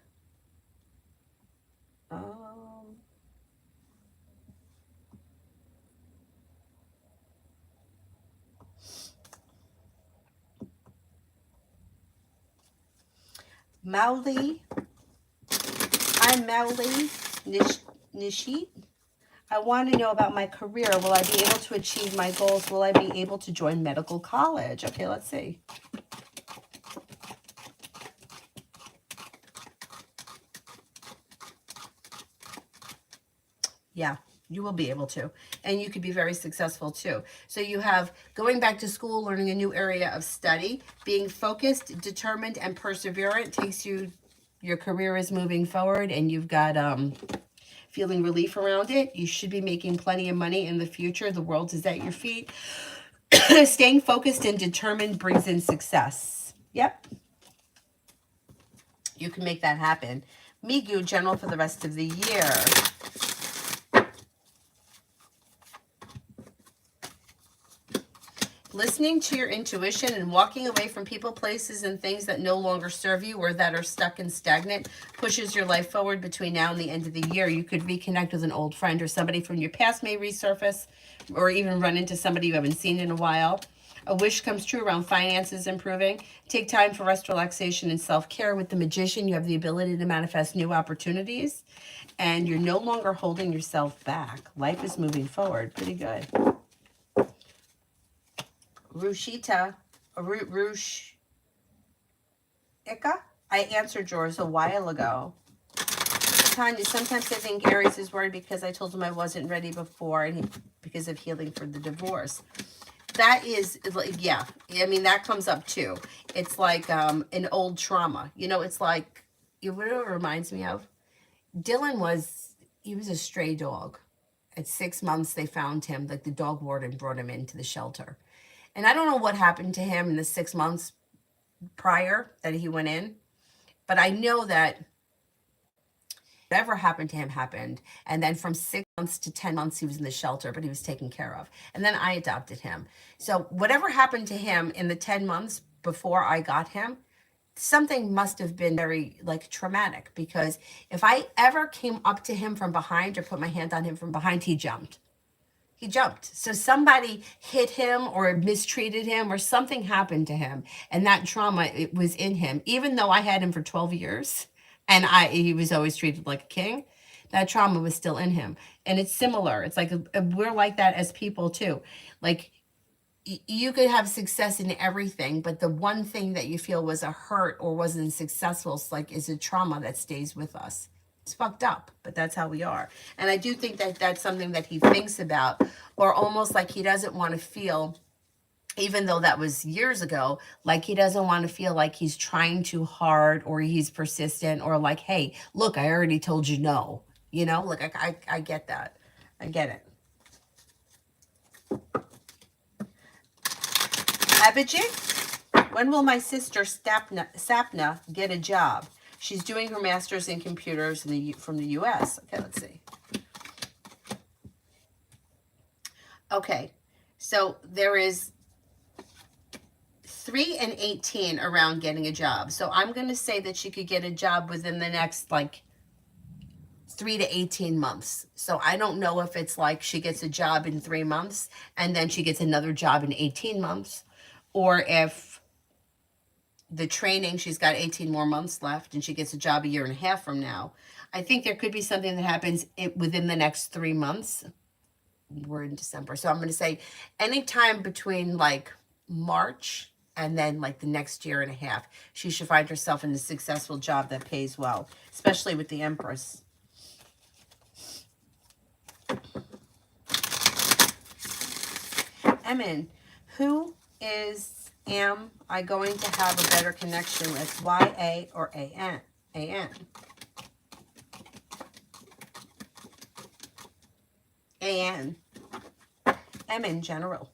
Speaker 1: Mauli. I'm Mauli Nishit. I want to know about my career. Will I be able to achieve my goals? Will I be able to join medical college? Okay, let's see. Yeah, you will be able to. And you could be very successful too. So you have going back to school, learning a new area of study, being focused, determined, and perseverant takes you, your career is moving forward and you've got feeling relief around it. You should be making plenty of money in the future. The world is at your feet. Staying focused and determined brings in success. Yep. You can make that happen. Migu, general for the rest of the year. Listening to your intuition and walking away from people, places, and things that no longer serve you or that are stuck and stagnant pushes your life forward between now and the end of the year. You could reconnect with an old friend or somebody from your past may resurface or even run into somebody you haven't seen in a while. A wish comes true around finances improving. Take time for rest, relaxation, and self-care. With the Magician, you have the ability to manifest new opportunities, and you're no longer holding yourself back. Life is moving forward. Pretty good. Rushika. I answered yours a while ago. Tanya, sometimes I think Aries is worried because I told him I wasn't ready before, and because of healing for the divorce. That is, yeah, I mean, that comes up too. It's like an old trauma. You know, it's like, you know what it reminds me of? Dylan he was a stray dog. At 6 months, they found him, like the dog warden brought him into the shelter. And I don't know what happened to him in the 6 months prior that he went in, but I know that whatever happened to him happened. And then from 6 months to 10 months, he was in the shelter, but he was taken care of. And then I adopted him. So whatever happened to him in the 10 months before I got him, something must have been very like traumatic, because if I ever came up to him from behind or put my hand on him from behind, he jumped. He jumped. So somebody hit him or mistreated him or something happened to him. And that trauma, it was in him. Even though I had him for 12 years and he was always treated like a king, that trauma was still in him. And it's similar. It's like we're like that as people too. Like you could have success in everything, but the one thing that you feel was a hurt or wasn't successful is a trauma that stays with us. It's fucked up, but that's how we are. And I do think that that's something that he thinks about, or almost like he doesn't want to feel, even though that was years ago, like he doesn't want to feel like he's trying too hard or he's persistent, or like, hey, look, I already told you no. You know, like I get that. I get it. Abhijit, when will my sister Sapna get a job? She's doing her master's in computers from the U.S. Okay, let's see. Okay, so there is 3 and 18 around getting a job. So I'm going to say that she could get a job within the next 3 to 18 months. So I don't know if it's like she gets a job in 3 months and then she gets another job in 18 months, or if the training, she's got 18 more months left and she gets a job a year and a half from now. I think there could be something that happens within the next 3 months. We're in December. So I'm going to say anytime between March and then the next year and a half, she should find herself in a successful job that pays well, especially with the Empress. Emin, who am I going to have a better connection with, Y-A or A-N? A-N. A-N. M in general.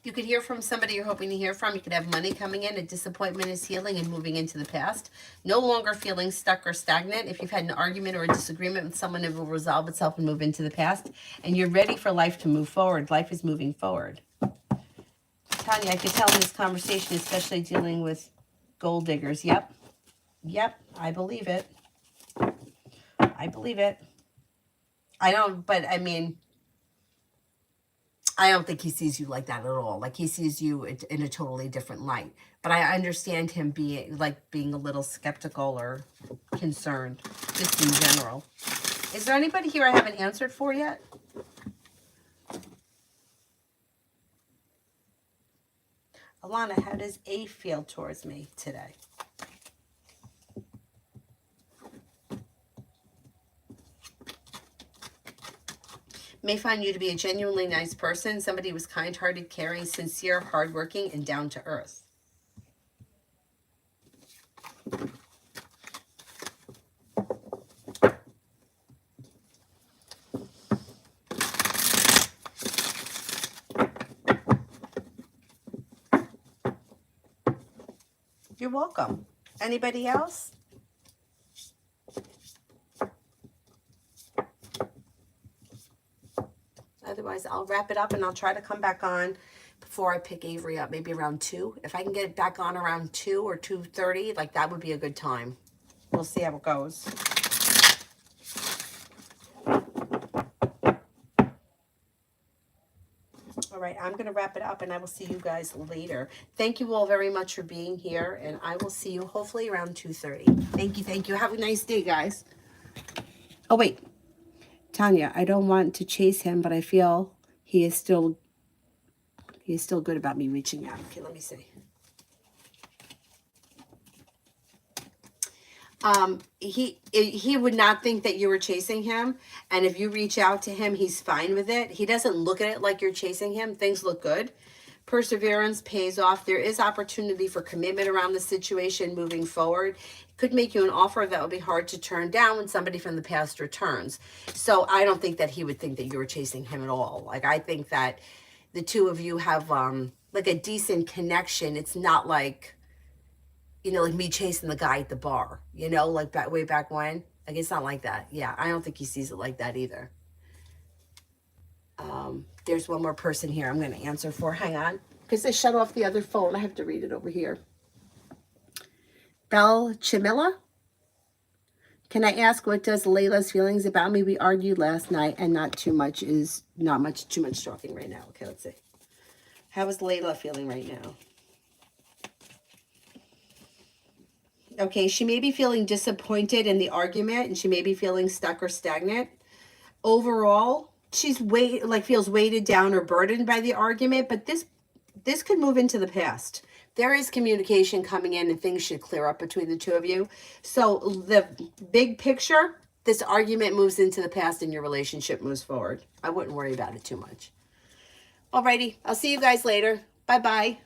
Speaker 1: You could hear from somebody you're hoping to hear from. You could have money coming in. A disappointment is healing and moving into the past. No longer feeling stuck or stagnant. If you've had an argument or a disagreement with someone, it will resolve itself and move into the past. And you're ready for life to move forward. Life is moving forward. Tanya, I could tell in this conversation, especially dealing with gold diggers. Yep. Yep. I believe it. I believe it. I don't think he sees you like that at all. Like, he sees you in a totally different light. But I understand him being a little skeptical or concerned, just in general. Is there anybody here I haven't answered for yet? Alana, how does A feel towards me today? May find you to be a genuinely nice person, somebody who is kind-hearted, caring, sincere, hardworking, and down to earth. You're welcome. Anybody else? Otherwise, I'll wrap it up and I'll try to come back on before I pick Avery up, maybe around 2. If I can get it back on around 2 or 2:30, that would be a good time. We'll see how it goes. All right, I'm going to wrap it up, and I will see you guys later. Thank you all very much for being here, and I will see you hopefully around 2:30. Thank you, thank you. Have a nice day, guys. Oh, wait. Tanya, I don't want to chase him, but I feel he is still good about me reaching out. Okay, let me see. He would not think that you were chasing him, and if you reach out to him, he's fine with it. He doesn't look at it like you're chasing him. Things look good. Perseverance pays off. There is opportunity for commitment around the situation moving forward. Could make you an offer that will be hard to turn down when somebody from the past returns. So I don't think that he would think that you were chasing him at all. Like, I think that the two of you have like a decent connection. It's not like, you know, like me chasing the guy at the bar, you know, like way back when. Like, it's not like that. Yeah, I don't think he sees it like that either. There's one more person here I'm going to answer for. Hang on. Because they shut off the other phone. I have to read it over here. Belle Chimilla? Can I ask, what does Layla's feelings about me? We argued last night, and too much talking right now. Okay, let's see. How is Layla feeling right now? Okay, she may be feeling disappointed in the argument, and she may be feeling stuck or stagnant. Overall, she's feels weighted down or burdened by the argument, but this could move into the past. There is communication coming in, and things should clear up between the two of you. So the big picture, this argument moves into the past and your relationship moves forward. I wouldn't worry about it too much. Alrighty, I'll see you guys later. Bye-bye.